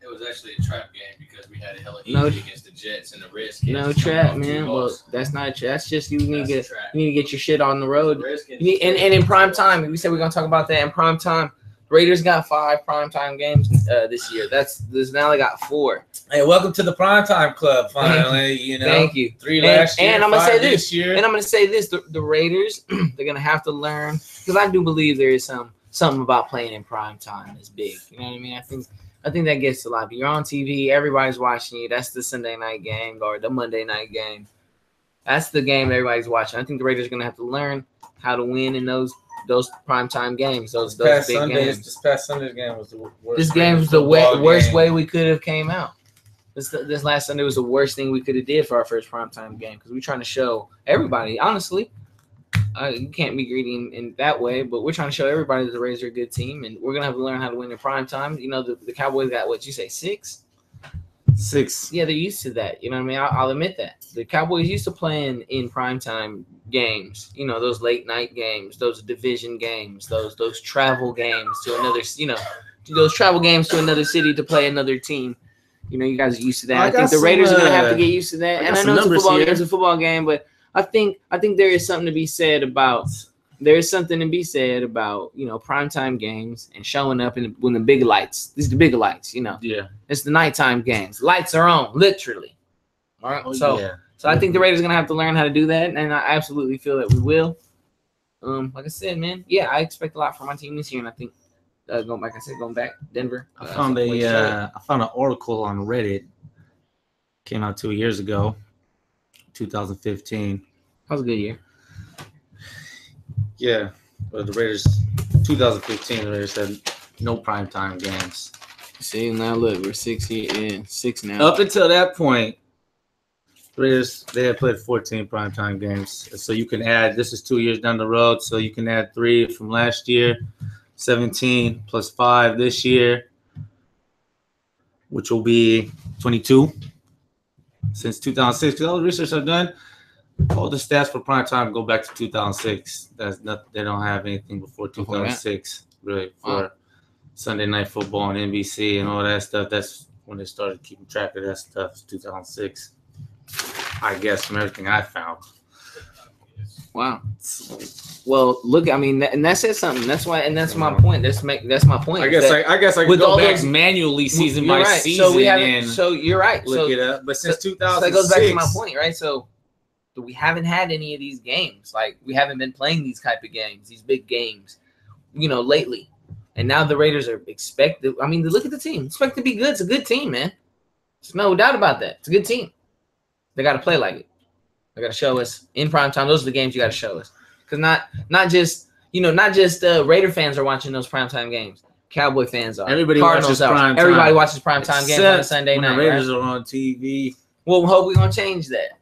It was actually a trap game because we had a hella easy No- against the Jets and the Redskins. No trap, man. Well, that's not a trap. That's just you need to get your shit on the road. Redskins. You need, and in prime time, we said we're gonna talk about that in prime time. Raiders got 5 prime time games this year. This now they got 4. Hey, welcome to the primetime club. Finally, you know. Thank you. 3 last year, and I'm gonna 5 say this year. And I'm gonna say this: the Raiders, they're gonna have to learn because I do believe there is something about playing in prime time is big. You know what I mean? I think that gets a lot. You're on TV, everybody's watching you. That's the Sunday night game or the Monday night game. That's the game everybody's watching. I think the Raiders are gonna have to learn how to win in those primetime games, those big games. This past Sunday's game was the worst. This game was the worst way we could have came out. This last Sunday was the worst thing we could have did for our first primetime game because we're trying to show everybody, honestly, You can't be greedy in that way, but we're trying to show everybody that the Raiders are a good team, and we're gonna have to learn how to win in prime time. You know, the Cowboys got what you say 6. 6. Yeah, they're used to that. You know what I mean? I'll admit that the Cowboys used to playing in primetime games. You know, those late night games, those division games, those travel games to another. You know, those travel games to another city to play another team. You know, you guys are used to that. I think the Raiders are gonna have to get used to that. And I know it's a football game, but I think there is something to be said about. There is something to be said about, you know, primetime games and showing up when the big lights. These are the big lights, you know. Yeah. It's the nighttime games. Lights are on, literally. All right. So I think the Raiders are gonna have to learn how to do that, and I absolutely feel that we will. Like I said, man, yeah, I expect a lot from my team this year, and I think going back Denver. I found an article on Reddit. Came out 2 years ago, 2015. That was a good year. Yeah, but the Raiders, 2015, the Raiders had no primetime games. See, now look, we're 6 here. Yeah, 6 now. Up until that point, the Raiders, they had played 14 primetime games. So you can add, this is 2 years down the road, so you can add 3 from last year, 17 plus 5 this year, which will be 22 since 2006. Because all the research I've done, all the stats for prime time go back to 2006. They don't have anything before 2006, really, for Sunday Night Football and NBC and all that stuff. That's when they started keeping track of that stuff. 2006, I guess, from everything I found. Wow. Well, look, I mean, and that says something. That's why, and that's my point. That's my point. I guess I could go back manually season by season. So we haven't. So you're right. Look it up. But since 2006, that goes back to my point, right? So we haven't had any of these games. Like, we haven't been playing these type of games, these big games, you know, lately. And now the Raiders are expected. I mean, look at the team. Expect to be good. It's a good team, man. There's no doubt about that. It's a good team. They got to play like it. They got to show us in prime time. Those are the games you got to show us. Because not just Raider fans are watching those primetime games. Cowboy fans are. Everybody watches primetime. Everybody watches primetime games on a Sunday night. The Raiders are on TV. Well, we hope we're going to change that.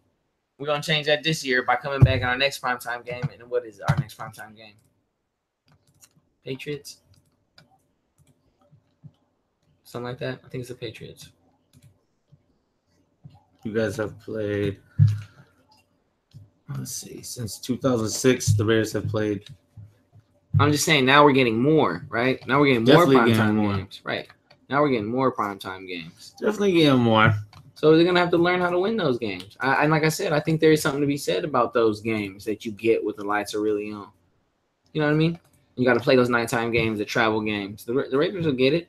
We're going to change that this year by coming back in our next primetime game. And what is our next primetime game? Patriots? Something like that? I think it's the Patriots. You guys have played, let's see, since 2006, the Raiders have played. I'm just saying, now we're getting more, right? Now we're getting more primetime games. Right. Now we're getting more primetime games. Definitely getting more. So they're going to have to learn how to win those games. And like I said, I think there is something to be said about those games that you get when the lights are really on. You know what I mean? You got to play those nighttime games, the travel games. The Raiders will get it.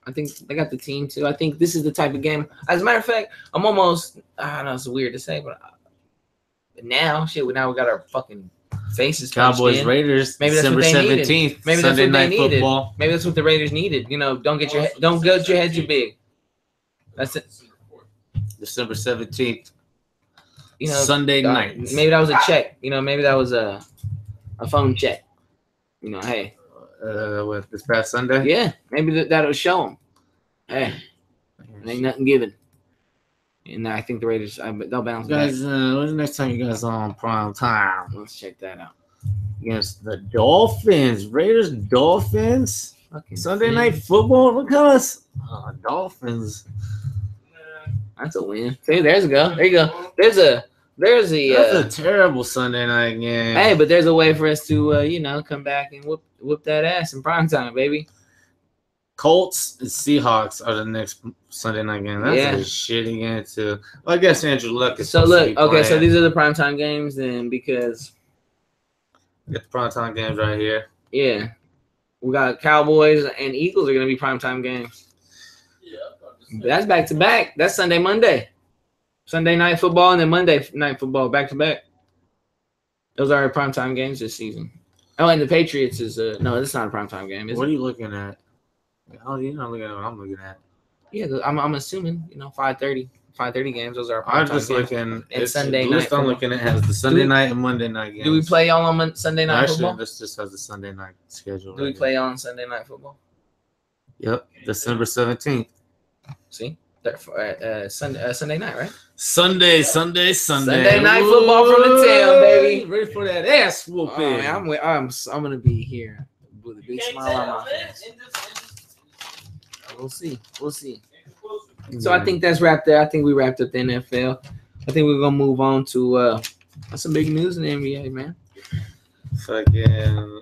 I think they got the team, too. I think this is the type of game. As a matter of fact, I'm almost – I know it's weird to say, but now we got our fucking faces Cowboys, Raiders, maybe that's December 17th, maybe Sunday that's what night they needed. football. Maybe that's what the Raiders needed. You know, don't get your head too big. That's it. December 17th, you know, Sunday night. Maybe that was a check. You know, maybe that was a phone check. You know, hey. What, this past Sunday? Yeah, maybe that'll show them. Hey, ain't nothing given. And I think the Raiders, they'll bounce back. Guys, when's the next time you guys on prime time? Let's check that out. Against the Dolphins. Raiders, Dolphins. Fucking Sunday night football. Look at us. Dolphins. That's a win. See, there's a go. There you go. There's a That's a terrible Sunday night game. Hey, but there's a way for us to come back and whoop that ass in primetime, baby. Colts and Seahawks are the next Sunday night game. That's a shitty game too. Well, I guess Andrew Luck is. So look, okay, so these are the primetime games then, because get the primetime games right here. Yeah, we got Cowboys and Eagles are gonna be primetime games. Yeah, that's back to back. That's Sunday, Monday, Sunday night football, and then Monday night football back to back. Those are our primetime games this season. Oh, and the Patriots is no, it's not a primetime game. What are you looking at? Oh, you're not looking at what I'm looking at. Yeah, I'm assuming 5:30 games. Those are. I'm just looking. And Sunday the night. List I'm looking at has the Sunday night and Monday night games. Do we play all on Sunday night football? This just has the Sunday night schedule. Do we play on Sunday night football? Yep, December 17th. See, Sunday night, right? Sunday night football from the town, baby. Ready for that ass whooping? I'm gonna be here with a big smile on my face. We'll see. So I think that's wrapped there. I think we wrapped up the NFL. I think we're gonna move on to some big news in the NBA, man. Fucking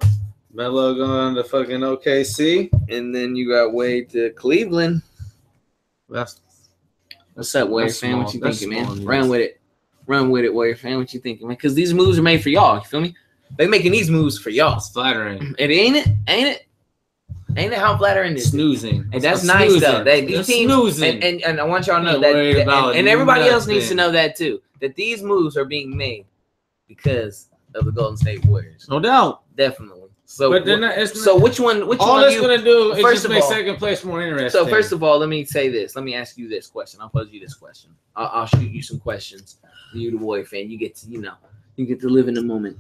Melo going to fucking OKC, and then you got Wade to Cleveland. What's up, Warrior fan? What you thinking, man? Run with it, Warrior fan. What you thinking, man? Because these moves are made for y'all. You feel me? They making these moves for y'all. It's flattering. It ain't it? Ain't it how flattering it is? Snoozing. And that's nice though. These teams snoozing. And I want y'all to know that and everybody else needs to know that too. That these moves are being made because of the Golden State Warriors. No doubt. Definitely. So but they're not, so which one all one it's gonna do is first just make second place more interesting. So first of all, let me say this. Let me ask you this question. I'll pose you this question. I'll shoot you some questions. You the Warrior fan. You get to live in the moment.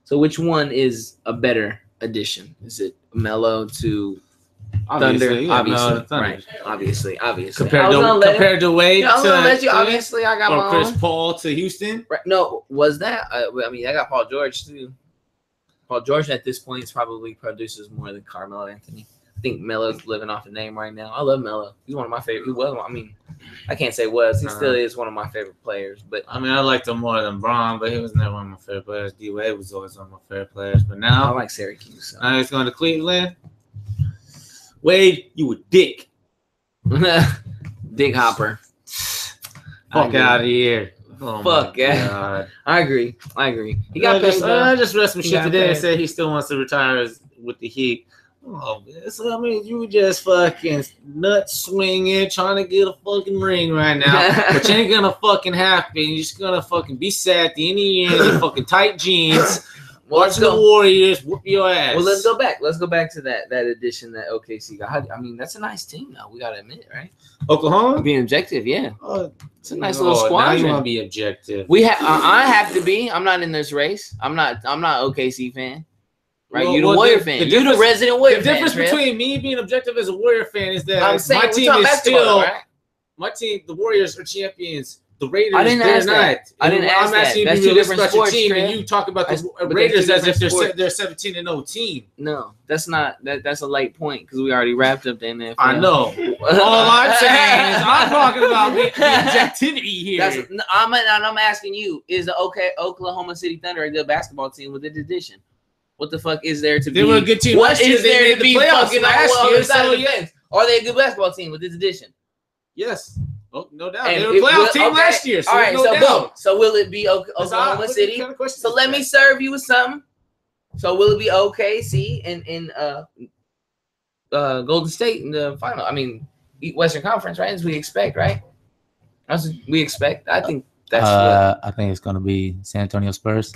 So which one is a better addition? Is it Melo to Thunder? Obviously, right? Obviously. Compared to Wade, I was gonna let you. Obviously, I got my Chris own. Paul to Houston. Right. No, was that? I got Paul George too. Paul George at this point probably produces more than Carmelo Anthony. I think Melo's living off the name right now. I love Melo. He's one of my favorite. He was. I mean, I can't say was. He still is one of my favorite players. But I mean, I liked him more than Braun, but he was never one of my favorite players. D Wade was always one of my favorite players. But now I like Syracuse. So. Now he's going to Cleveland. Wade, you a dick. Dick hopper. Fuck out of here. Oh fuck yeah. I agree. He got paid. I just read some shit today and said he still wants to retire with the Heat. Oh, so, I mean, you just fucking nut swinging, trying to get a fucking ring right now, but you ain't gonna fucking happen. You're just gonna fucking be sad at the end of the year in your fucking tight jeans. Watch the Warriors whoop your ass. Well, let's go back. Let's go back to that addition that OKC got. I mean, that's a nice team, though. We gotta admit, right? Oklahoma being objective, yeah. It's a nice little squad. Now you want to be objective? I have to be. I'm not in this race. I'm not OKC fan. Right, you the Warrior fan. You're the resident Warrior fan. The difference between me being objective as a Warrior fan is that I'm saying, my team is still. Right? My team, the Warriors, are champions. The Raiders, I didn't ask that. I'm asking you to be realistic about your team, and you talk about the Raiders as if they're 17-0 team. No, that's not. That's a late point because we already wrapped up the NFL. I know. All I'm saying is I'm talking about the objectivity here. I'm asking you: is the Oklahoma City Thunder a good basketball team with this addition? What the fuck is there to be? They were a good team. What is there to be fucking last year? So yes. Are they a good basketball team with this addition? Yes. Oh, no doubt. They were a playoff team last year. So all right, boom. So will it be Oklahoma City? So let me serve you with something. So will it be OKC in Golden State in the final? I mean, Western Conference, right? As we expect, right? As we expect. I think that's. I think it's gonna be San Antonio Spurs.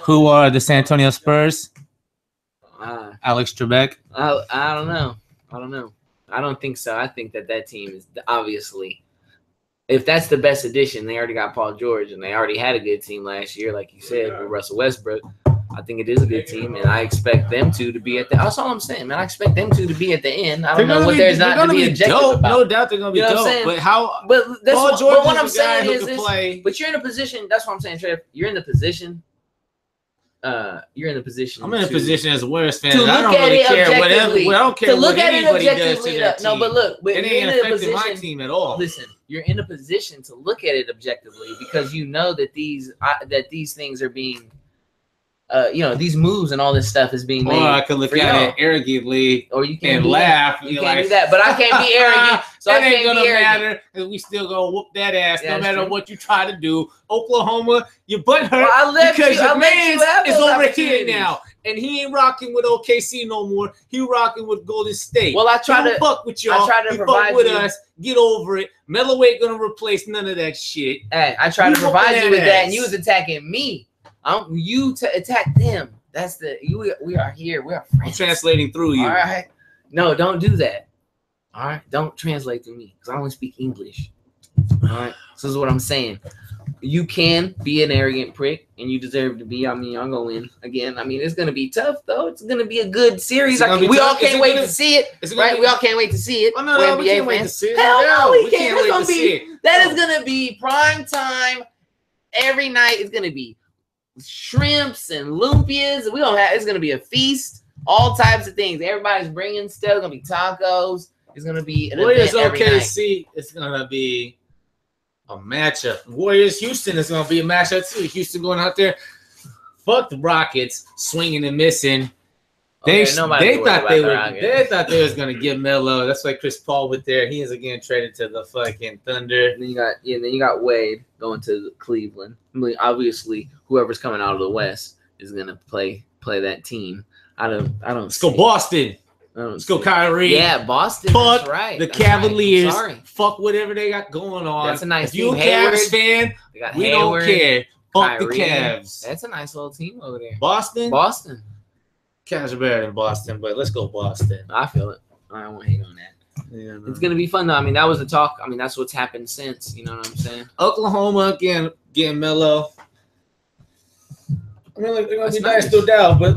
Who are the San Antonio Spurs? Alex Trebek. I don't know. I don't think so. I think that team is obviously, if that's the best addition, they already got Paul George, and they already had a good team last year, like you said, with Russell Westbrook. I think it is a good team, and I expect them to be at the. That's all I'm saying, man. I expect them to be at the end. I don't know what there's not to be objective about. No doubt they're gonna be dope. But how? But that's Paul George what I'm saying is this. Play. But you're in a position. That's what I'm saying, Trev. You're in the position. You're in a position. I'm in a position as a Warriors fan. To look I don't at really it care objectively. I don't care to look what at it anybody objectively. does to their team. No, but look, it ain't affecting my team at all. Listen, you're in a position to look at it objectively because you know that these things are being, these moves and all this stuff is being made. Or I could look at it arrogantly, or you can laugh. You can't do that, but I can't be arrogant. So it ain't gonna matter because we still gonna whoop that ass no matter what you try to do. Oklahoma, your butt hurt because your man is over here now, and he ain't rocking with OKC no more. He rocking with Golden State. Well, I try to fuck with y'all. I try to provide with us. Get over it. Melo ain't gonna replace none of that shit. Hey, I try to provide you with that, and you was attacking me. You to attack them. That's we are here. We are friends. I'm translating through you. All right. No, don't do that. All right. Don't translate through me because I only speak English. All right. So this is what I'm saying. You can be an arrogant prick, and you deserve to be. I mean, y'all go in again. I mean, it's gonna be tough though. It's gonna be a good series. We all can't wait to see it, right? We all can't wait to see it. Oh, no, we can't wait to see it. Hell no, we can't. Wait to see it. That is gonna be prime time. Every night it's gonna be shrimps and lumpias. We don't have. It's gonna be a feast. All types of things. Everybody's bringing stuff. It's gonna be tacos. It's gonna be an Warriors event every night. OKC. It's gonna be a matchup. Warriors Houston is gonna be a matchup too. Houston going out there. Fuck the Rockets, swinging and missing. They thought they was gonna get Melo. That's why Chris Paul went there. He is again traded to the fucking Thunder. And then you got Wade going to Cleveland. I mean, obviously, whoever's coming out of the West is gonna play that team. I don't. Let's go Boston. Let's go Kyrie. Yeah, Boston. Fuck that's right. the That's Cavaliers. Right. Sorry. Fuck whatever they got going on. That's a nice if you a team. Cavs fan, we Hayward, don't care. Fuck Kyrie. the Cavs. That's a nice little team over there. Boston. Cavs are better than Boston, but let's go Boston. I feel it. I don't want to hate on that. Yeah, no. It's gonna be fun though. I mean, that was the talk. I mean, that's what's happened since. You know what I'm saying? Oklahoma again getting Melo. I mean, like, they're gonna That's be nice, nice. no doubt, but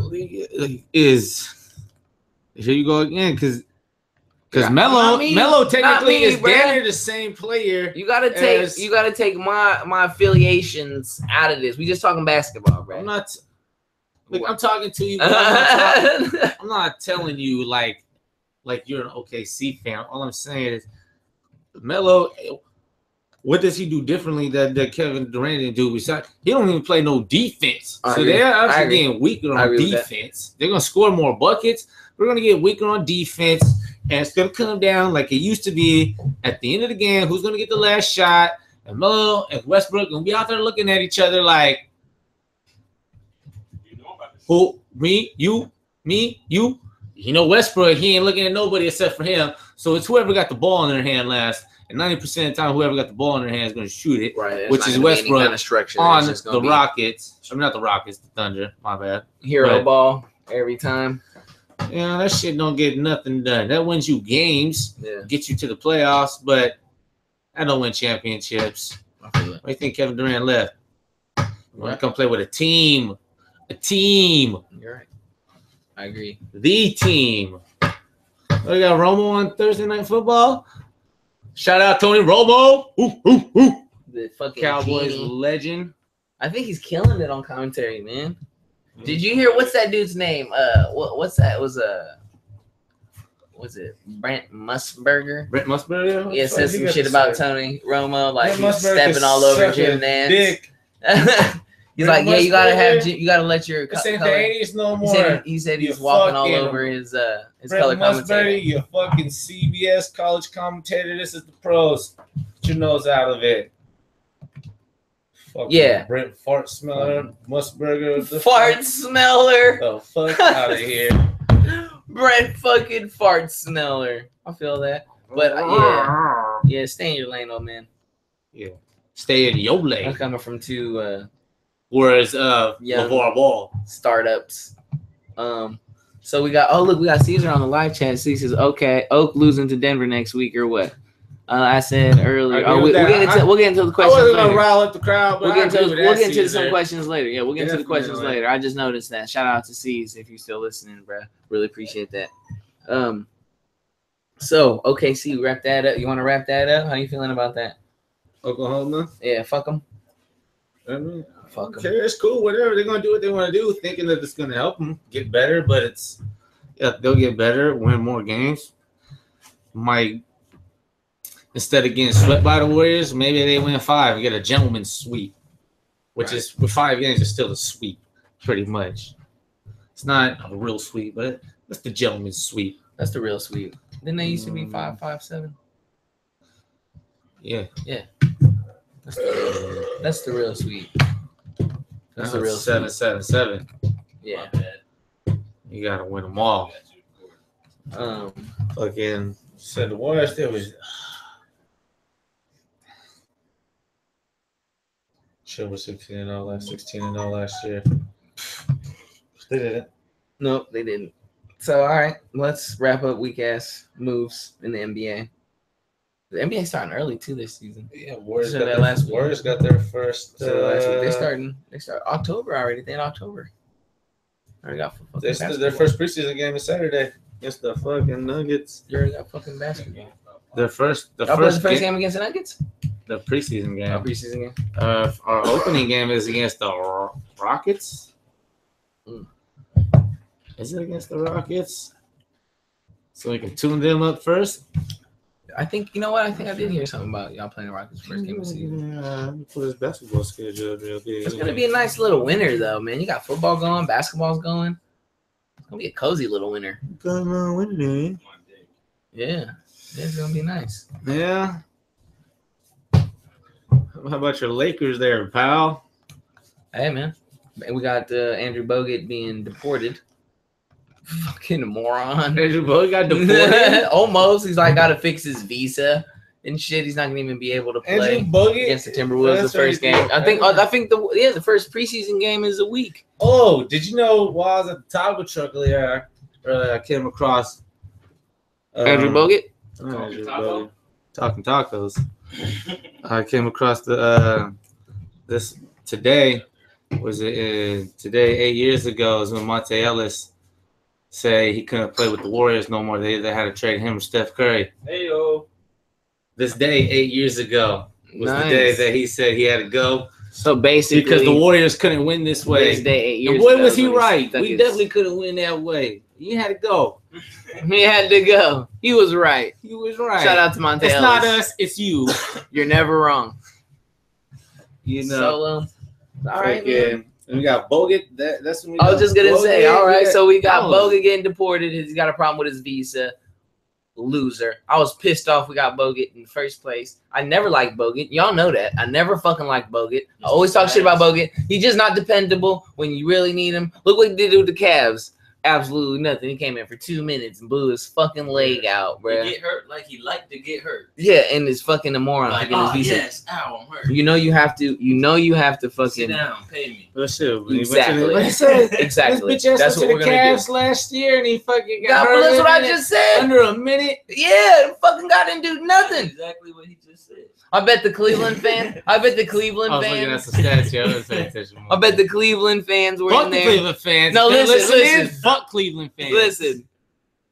here you go again because Melo technically is damn near the same player. You gotta take my affiliations out of this. We just talking basketball, bro. I'm not. Look, I'm talking to you. But I'm not telling you like you're an OKC fan. All I'm saying is Melo. What does he do differently that Kevin Durant didn't do? Besides, he don't even play no defense. So they're actually getting weaker on defense. They're gonna score more buckets. We're gonna get weaker on defense, and it's gonna come down like it used to be at the end of the game. Who's gonna get the last shot? And Melo and Westbrook gonna be out there looking at each other like, who? Me? You? Me? You? You know Westbrook. He ain't looking at nobody except for him. So it's whoever got the ball in their hand last. And 90% of the time, whoever got the ball in their hand is going to shoot it, right? Which is Westbrook on the Rockets. I mean, not the Rockets, the Thunder. My bad. Hero ball every time. Yeah, that shit don't get nothing done. That wins you games, Yeah. Get you to the playoffs, but that don't win championships. Why do you think Kevin Durant left? Want to come play with a team. A team. You're right. I agree. The team. We got Romo on Thursday Night Football. Shout out Tony Romo. The fucking Cowboys genie. legend. I think he's killing it on commentary, man. Did you hear what's that dude's name? What's that? Was it Brent Musburger? Brent Musburger? Yeah, said some shit about Tony Romo, like he's stepping all over Jim Nance. He's like, yeah, you gotta let your This ain't color. the 80s no more. He said he's walking all over his color commentator. You fucking CBS college commentator. This is the pros. Get your nose out of it. Fucking Brent Fart Smeller, Musburger. Fart Smeller. The fuck out of here. Brent fucking Fart Smeller. I feel that. But yeah, stay in your lane, old man. Yeah. Stay in your lane. I'm coming from two whereas LeVar Ball startups. So we got Caesar on the live chat. Caesar says, okay, Oak losing to Denver next week or what? I said earlier. We'll get into the questions I wasn't later. gonna rile up the crowd, but we'll get into some questions later. Yeah, we'll get into the questions later. I just noticed that. Shout out to Caesar if you're still listening, bro. Really appreciate that. So OKC, wrap that up. You want to wrap that up? How you feeling about that? Oklahoma? Yeah, fuck them. I mean, fuck them. It's cool. Whatever, they're gonna do what they want to do, thinking that it's gonna help them get better. But they'll get better, win more games. Might, instead of getting swept by the Warriors, maybe they win 5 and get a gentleman's sweep, which is with 5 games is still a sweep, pretty much. It's not a real sweep, but that's the gentleman's sweep. That's the real sweep. Didn't they used to be 5-5-7? Yeah. That's the real sweep. That's the real 7-7-7. Yeah. You gotta win them all. Fucking said the Warriors. There was. Should was 16-0 last year. They didn't. Nope, they didn't. So all right, let's wrap up weak ass moves in the NBA. The NBA starting early too this season. Yeah, Warriors So got that their, last week. Warriors got their first. So last week they start October already. They in October. Already got fucking basketball. Their first preseason game is Saturday against the fucking Nuggets. You already got fucking basketball. The first game against the Nuggets. The preseason game. Our preseason game. Our opening game is against the Rockets. Is it against the Rockets? So we can tune them up first. I think you know what? I think I did hear something about y'all playing the Rockets first game of the season. Yeah, let me pull this basketball schedule up real quick. It's gonna be a nice little winter though, man. You got football going, basketball's going. It's gonna be a cozy little winter. Come on, winter. Yeah, it's gonna be nice. Yeah. How about your Lakers there, pal? Hey man, and we got Andrew Bogut being deported. Fucking moron. Andrew Bogut got deported. Almost. He's like got to fix his visa and shit. He's not gonna even be able to play against the Timberwolves the first game. I think the first preseason game is a week. Oh, did you know while I was at the taco truck earlier, I came across Andrew Bogut? Andrew Bogut. Talking tacos. I came across this today. Was it today? 8 years ago is when Monte Ellis say he couldn't play with the Warriors no more. They had to trade him with Steph Curry. Hey-o. This day, 8 years ago, was the day that he said he had to go. So basically, because the Warriors couldn't win this way. This day, 8 years and boy, ago, was he right. We definitely couldn't win that way. You had to go. He had to go. He was right. He was right. Shout out to Monte Ellis. It's not us. It's you. You're never wrong. You know. Solo. All right, man. And we got Bogut. That's when we I was just gonna say. All right, so we got Bogut. Bogut getting deported. He's got a problem with his visa. Loser. I was pissed off we got Bogut in the first place. I never liked Bogut. Y'all know that. I never fucking liked Bogut. I always talk shit about Bogut. He's just not dependable when you really need him. Look what he did with the Cavs. Absolutely nothing. He came in for 2 minutes and blew his fucking leg out, bro. He get hurt like he liked to get hurt. Yeah, and it's fucking a moron. Like, yes, ow, I'm hurt. You know you have to fucking sit down, pay me. Exactly. Exactly. This bitch That's what to we're the gonna Cavs do. last year, and he fucking got But hurt. that's what I just said. Under a minute. Yeah, the fucking guy didn't do nothing. That's exactly what he just said. I bet the Cleveland fans. I bet the I Cleveland was looking at fans. some stats. Yeah, I was paying attention more. I bet the Cleveland fans were Fuck in the there. Cleveland fans. No, listen. Fuck Cleveland fans. Listen,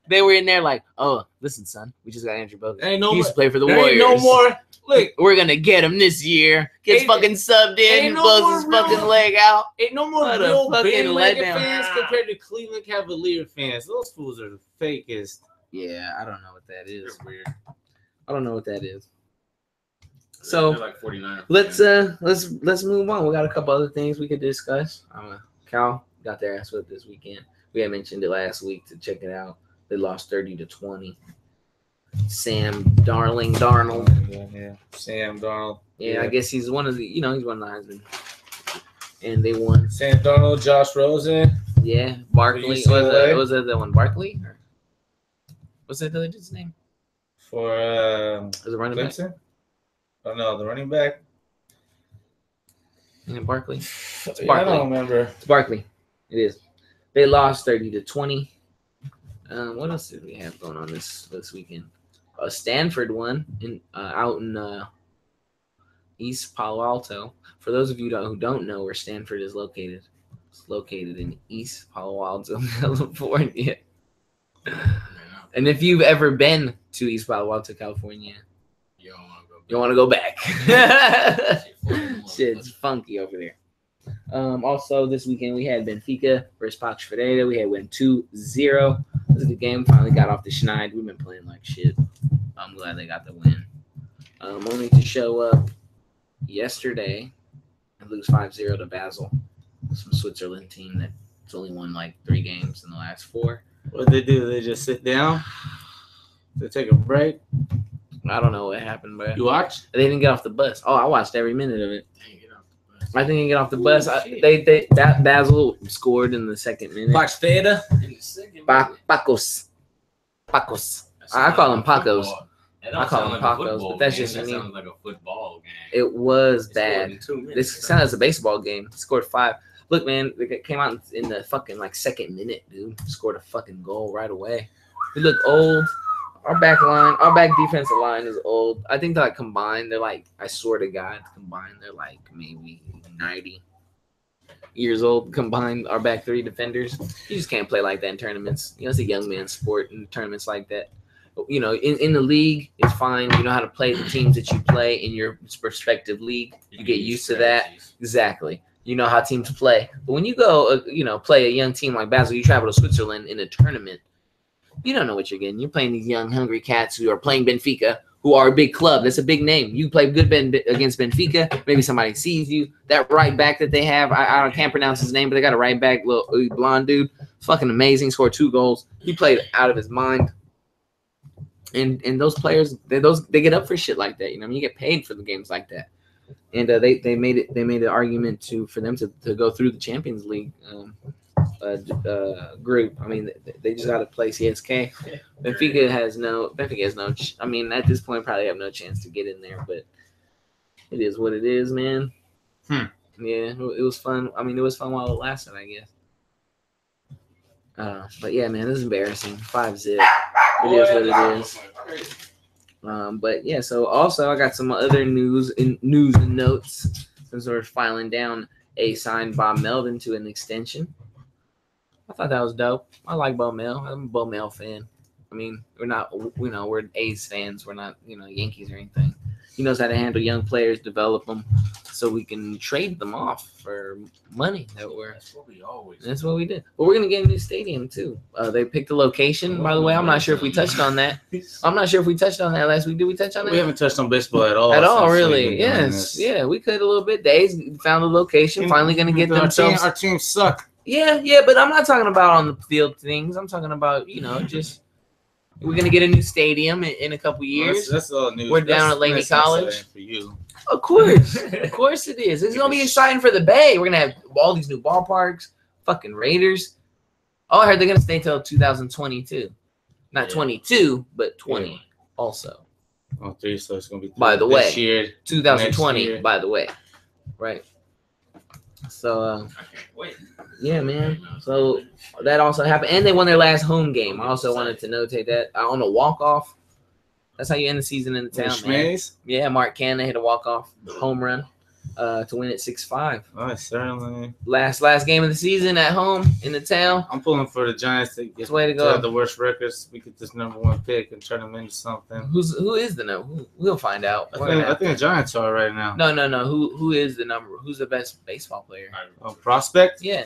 they were in there like, oh, listen, son, we just got Andrew Bogut. Ain't no He used to play for the there Warriors. ain't no more. Look, We're gonna get him this year. Gets Ain't- fucking subbed in, ain't no blows more his fucking real- leg out. ain't no more What a real fucking bandwagon letdown. fans compared to Cleveland Cavalier fans. Those fools are the fakest. Yeah, I don't know what that is. They're weird. I don't know what that is. So They're like 49. let's move on. We got a couple other things we could discuss. Cal got their ass whipped this weekend. We had mentioned it last week to check it out. They lost 30-20. Sam Darnold. Yeah, Sam Darnold. Yeah, I guess he's one of the he's one of the Heisman. And they won. Sam Darnold, Josh Rosen. Yeah, Barkley. UCLA. Was it the one Barkley? Or what's that other dude's name? For Was it running back? Clemson? Oh no, the running back. Isn't it Barkley? I Barkley. don't remember. It's Barkley. It is. They lost 30-20. What else did we have going on this weekend? Stanford won out in East Palo Alto. For those of you who don't know where Stanford is located, it's located in East Palo Alto, California. And if you've ever been to East Palo Alto, California, You don't want to go. you want to go back. Shit's funky over there. Also, this weekend we had Benfica versus Pax Ferreira. We had win 2-0. This is the game. Finally got off the schneid. We've been playing like shit. I'm glad they got the win. Only to show up yesterday and lose 5-0 to Basel, some Switzerland team that's only won like 3 games in the last 4. What they do? They just sit down. They take a break. I don't know what happened, but You watch? they didn't get off the bus. Oh, I watched every minute of it. Dang, get off the bus. I think they get off the bus. shit. That Basel scored in the second minute. Pax Ferreira. In the second minute. Pacos. That sounds I call them like a Pacos. football. That I don't call sound them like a Pacos, football but that's game. just That me. sounds like a football game. It was They scored bad. in 2 minutes. This sounds like a baseball game. Scored 5. Look, man, they came out in the fucking like second minute, dude. Scored a fucking goal right away. We look old. our back defensive line is old. I think that combined, they're like, I swear to God, combined, they're like maybe 90 years old combined. Our back three defenders, you just can't play like that in tournaments. It's a young man's sport in tournaments like that. In the league, it's fine. You know how to play the teams that you play in your respective league. You get used to that. Exactly. You know how teams play. But when you go, play a young team like Basel, you travel to Switzerland in a tournament, you don't know what you're getting. You're playing these young, hungry cats who are playing Benfica, who are a big club. That's a big name. You play good against Benfica. Maybe somebody sees you. That right back that they have, I can't pronounce his name, but they got a right back, little blonde dude. Fucking amazing. Scored 2 goals. He played out of his mind. And those players, they get up for shit like that. You get paid for the games like that. And they made an argument for them to go through the Champions League group. I mean, they just got to play CSK. Benfica has no. I mean, at this point, probably have no chance to get in there. But it is what it is, man. Yeah, it was fun. I mean, it was fun while it lasted, I guess. But yeah, man, this is embarrassing. 5-0. It is what it is. But yeah, so also I got some other news and notes since we're filing down a signed Bob Melvin to an extension. I thought that was dope. I like Bo Mel. I'm a Bo Mel fan. I mean, we're A's fans. We're not, Yankees or anything. He knows how to handle young players, develop them, so we can trade them off for money. That's what we did. But we're gonna get a new stadium too. They picked a location. By the way, I'm not sure if we touched on that. Last week. Did we touch on that? We haven't touched on baseball at all. At all, really? Yes. Yeah, we could a little bit. The A's found the location. Finally gonna get themselves. Our team suck. Yeah, but I'm not talking about on the field things. I'm talking about, just we're gonna get a new stadium in a couple years. That's all news. We're down at Laney College. For you. Of course it is. It's gonna be exciting for the Bay. We're gonna have all these new ballparks. Fucking Raiders. Oh, I heard they're gonna stay till 2022. Not 22, but 20 also. Oh, 3, so it's gonna be. By the way, year, 2020. Year. By the way, right. So, yeah, man. So that also happened, and they won their last home game. I also wanted to notate that on a walk-off. That's how you end the season in the town, man. Yeah, Mark Cannon hit a walk-off home run to win it 6-5. Oh, certainly. Last game of the season at home in the town. I'm pulling for the Giants to get way to go. Have the worst records. We get this #1 pick and turn them into something. Who is the number? We'll find out. I think the Giants are right now. No. Who is the number? Who's the best baseball player? Prospect? Yeah.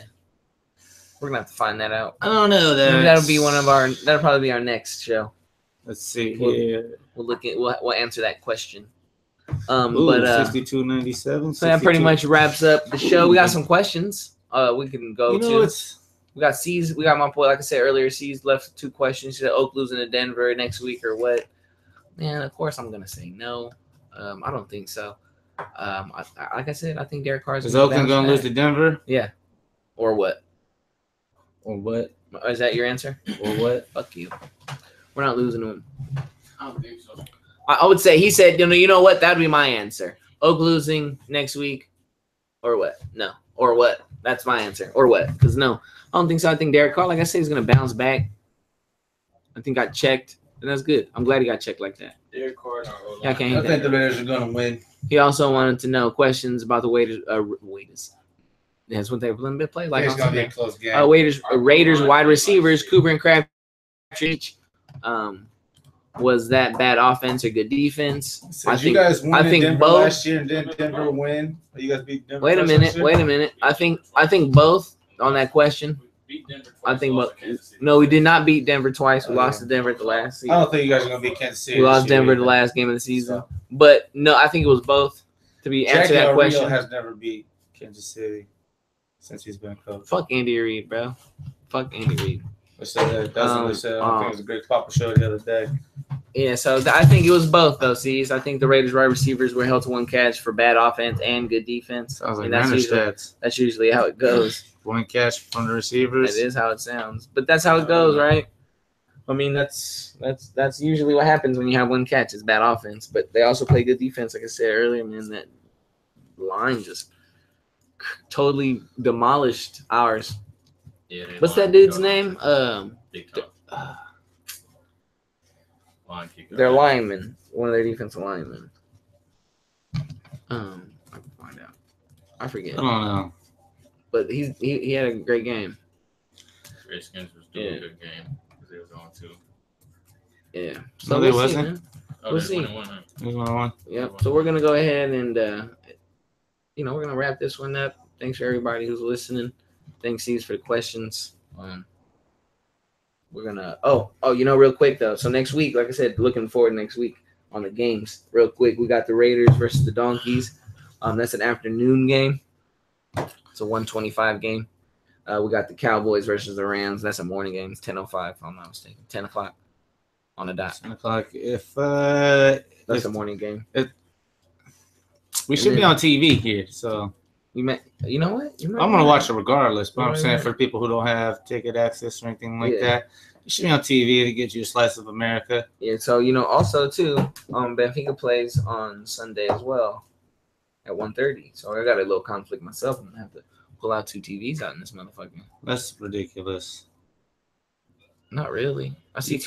We're gonna have to find that out. I don't know that. That'll probably be our next show. Let's see here. We'll answer that question. 62-97. So that pretty much wraps up the show. We got some questions. We can go to. We got C's. We got my boy. Like I said earlier, C's left 2 questions. He said Oak losing to Denver next week or what? Man, of course I'm gonna say no. I don't think so. Like I said, I think Derek Carr's. Is Oakland gonna lose to Denver? Yeah. Or what? Or what? Is that your answer? Or what? Fuck you. We're not losing to him. I don't think so. I would say he said, you know what? That'd be my answer. Oak losing next week, or what? No, or what? That's my answer. Or what? Because no, I don't think so. I think Derek Carr, like I said, he's gonna bounce back. I think got checked, and that's good. I'm glad he got checked like that. Derek Carr. I think the Raiders are gonna win. He also wanted to know questions about the Raiders. That's what they've been play like. It's gonna be a close game. Raiders wide receivers, Cooper and Crabtree. Was that bad offense or good defense? So you guys won in Denver last year, and then Denver win. You guys beat Denver. Wait a minute. I think both on that question. I think both. No, we did not beat Denver twice. We lost to Denver at the last season. I don't think you guys are gonna beat Kansas City. We lost Denver the last game of the season, but no, I think it was both. To be answer that question, has never beat Kansas City since he's been coach. Fuck Andy Reid, bro. Fuck Andy Reid. I said that. That's what they said. I think it was a great Papa show the other day. Yeah, so I think it was both, though, C's. I think the Raiders wide receivers were held to 1 catch for bad offense and good defense. Sounds like that's usually how it goes. 1 catch from the receivers. That is how it sounds. But that's how it goes, right? I mean, that's usually what happens when you have 1 catch. It's bad offense. But they also play good defense, like I said earlier, man. That line just totally demolished ours. Yeah, what's that dude's name? Their lineman, one of their defensive linemen. I can find out. I forget. I don't know. But he had a great game. Redskins was doing a good game because they was on 2. Yeah. So no, they wasn't. See, we'll see. 1-1. Yep. So we're gonna go ahead and we're gonna wrap this one up. Thanks for everybody who's listening. Thanks, Steve, for the questions. We're gonna real quick though. So next week, like I said, looking forward next week on the games. Real quick, we got the Raiders versus the Donkeys. That's an afternoon game. It's a 1:25 game. We got the Cowboys versus the Rams. That's a morning game. It's 10:05, if I'm not mistaken. 10 o'clock on the dot. 10 o'clock. That's a morning game. We should be on TV here, so you know what? I'm gonna watch it regardless. But I'm saying for people who don't have ticket access or anything like that, you should be on TV to get you a slice of America. Yeah. So also too, Benfica plays on Sunday as well at 1:30. So I got a little conflict myself. I'm gonna have to pull out 2 TVs out in this motherfucker. That's ridiculous. Not really. I see you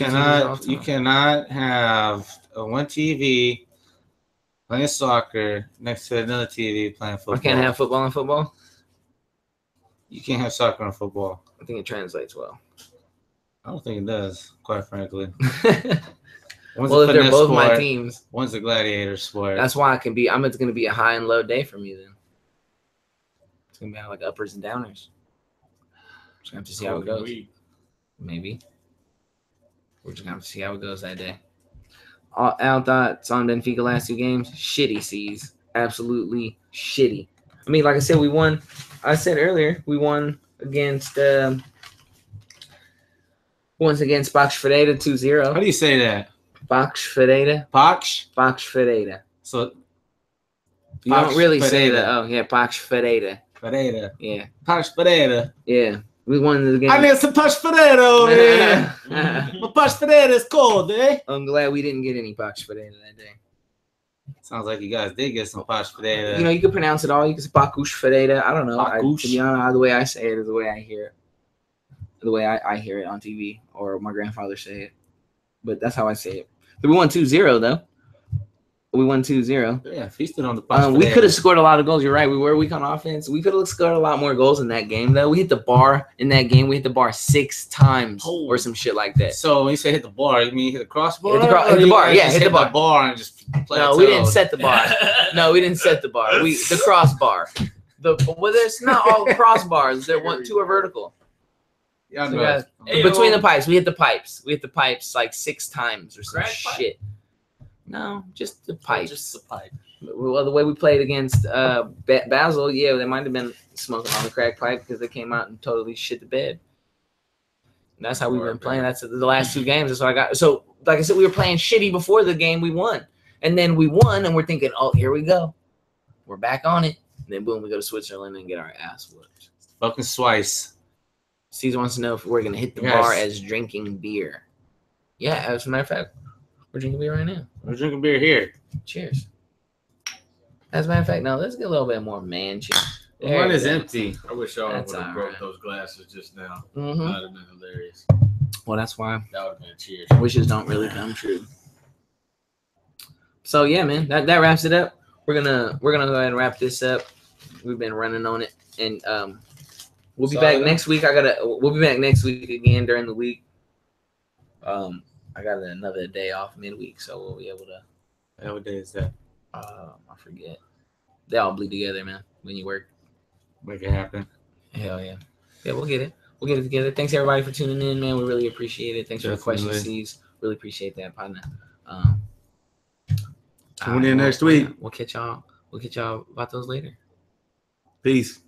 cannot have one TV playing soccer next to another TV playing football. I can't have football and football. You can't have soccer and football. I think it translates well. I don't think it does, quite frankly. Well, if they're both my teams, one's a gladiator sport. That's why it's going to be a high and low day for me then. It's going to be like uppers and downers. Just going to have to see how it goes. Maybe. We're just going to have to see how it goes that day. Al thoughts on Benfica last 2 games? Shitty C's. Absolutely shitty. I mean, like I said, we won. I said earlier, we won against once against Pax Ferreira 2-0. How do you say that? Pax Ferreira. Pax Ferreira. So you don't really say that. Oh yeah, Pax Ferreira. Ferreira. Yeah. Pax Ferreira. Yeah. We won the game. I need some Pax Ferreira over here. My Pax Ferreira is cold, eh? I'm glad we didn't get any Pax Ferreira that day. Sounds like you guys did get some Pax Ferreira. You can pronounce it all. You can say Pax Ferreira. I don't know. To be honest, the way I say it is the way I hear it. The way I hear it on TV or my grandfather say it. But that's how I say it. We won 2-0 though. We won 2-0. Yeah, feasted on the Pax Ferreira. We could have scored a lot of goals. You're right. We were weak on offense. We could have scored a lot more goals in that game though. We hit the bar in that game. We hit the bar 6 times or some shit like that. So when you say hit the bar, you mean hit the crossbar? Hit the bar. Yeah, hit the bar and just play. No, we didn't set the bar. No, we didn't set the bar. The crossbar. There's not all crossbars. 2 are vertical. Yeah, so between the pipes, we hit the pipes. We hit the pipes like 6 times or some shit. No, just the pipes. Just the pipe. Well, the way we played against Basel, yeah, they might have been smoking on the crack pipe because they came out and totally shit the bed. And that's how we've been playing. That's the last 2 games. That's what I got. So, like I said, we were playing shitty before the game we won. And then we won, and we're thinking, oh, here we go. We're back on it. And then, boom, we go to Switzerland and get our ass whooped. Fucking Swiss. Caesar wants to know if we're going to hit the bar as drinking beer. Yeah, as a matter of fact, we're drinking beer right now. We're drinking beer here. Cheers. As a matter of fact, now let's get a little bit more man cheers. Mine is empty. I wish y'all would have broke those glasses just now. Mm-hmm. That would have been hilarious. Well, that's why. That would have been a cheers. Wishes don't really come true. So yeah, man, that wraps it up. We're gonna go ahead and wrap this up. We've been running on it, and we'll be back next week. We'll be back next week again during the week. I got another day off midweek, so we'll be able to. What day is that? I forget. They all bleed together, man. When you work, make it happen. Hell yeah. Yeah, we'll get it. We'll get it together. Thanks everybody for tuning in, man. We really appreciate it. Thanks for the questions, C's. Really appreciate that, partner. Tune in next week. We'll catch y'all about those later. Peace.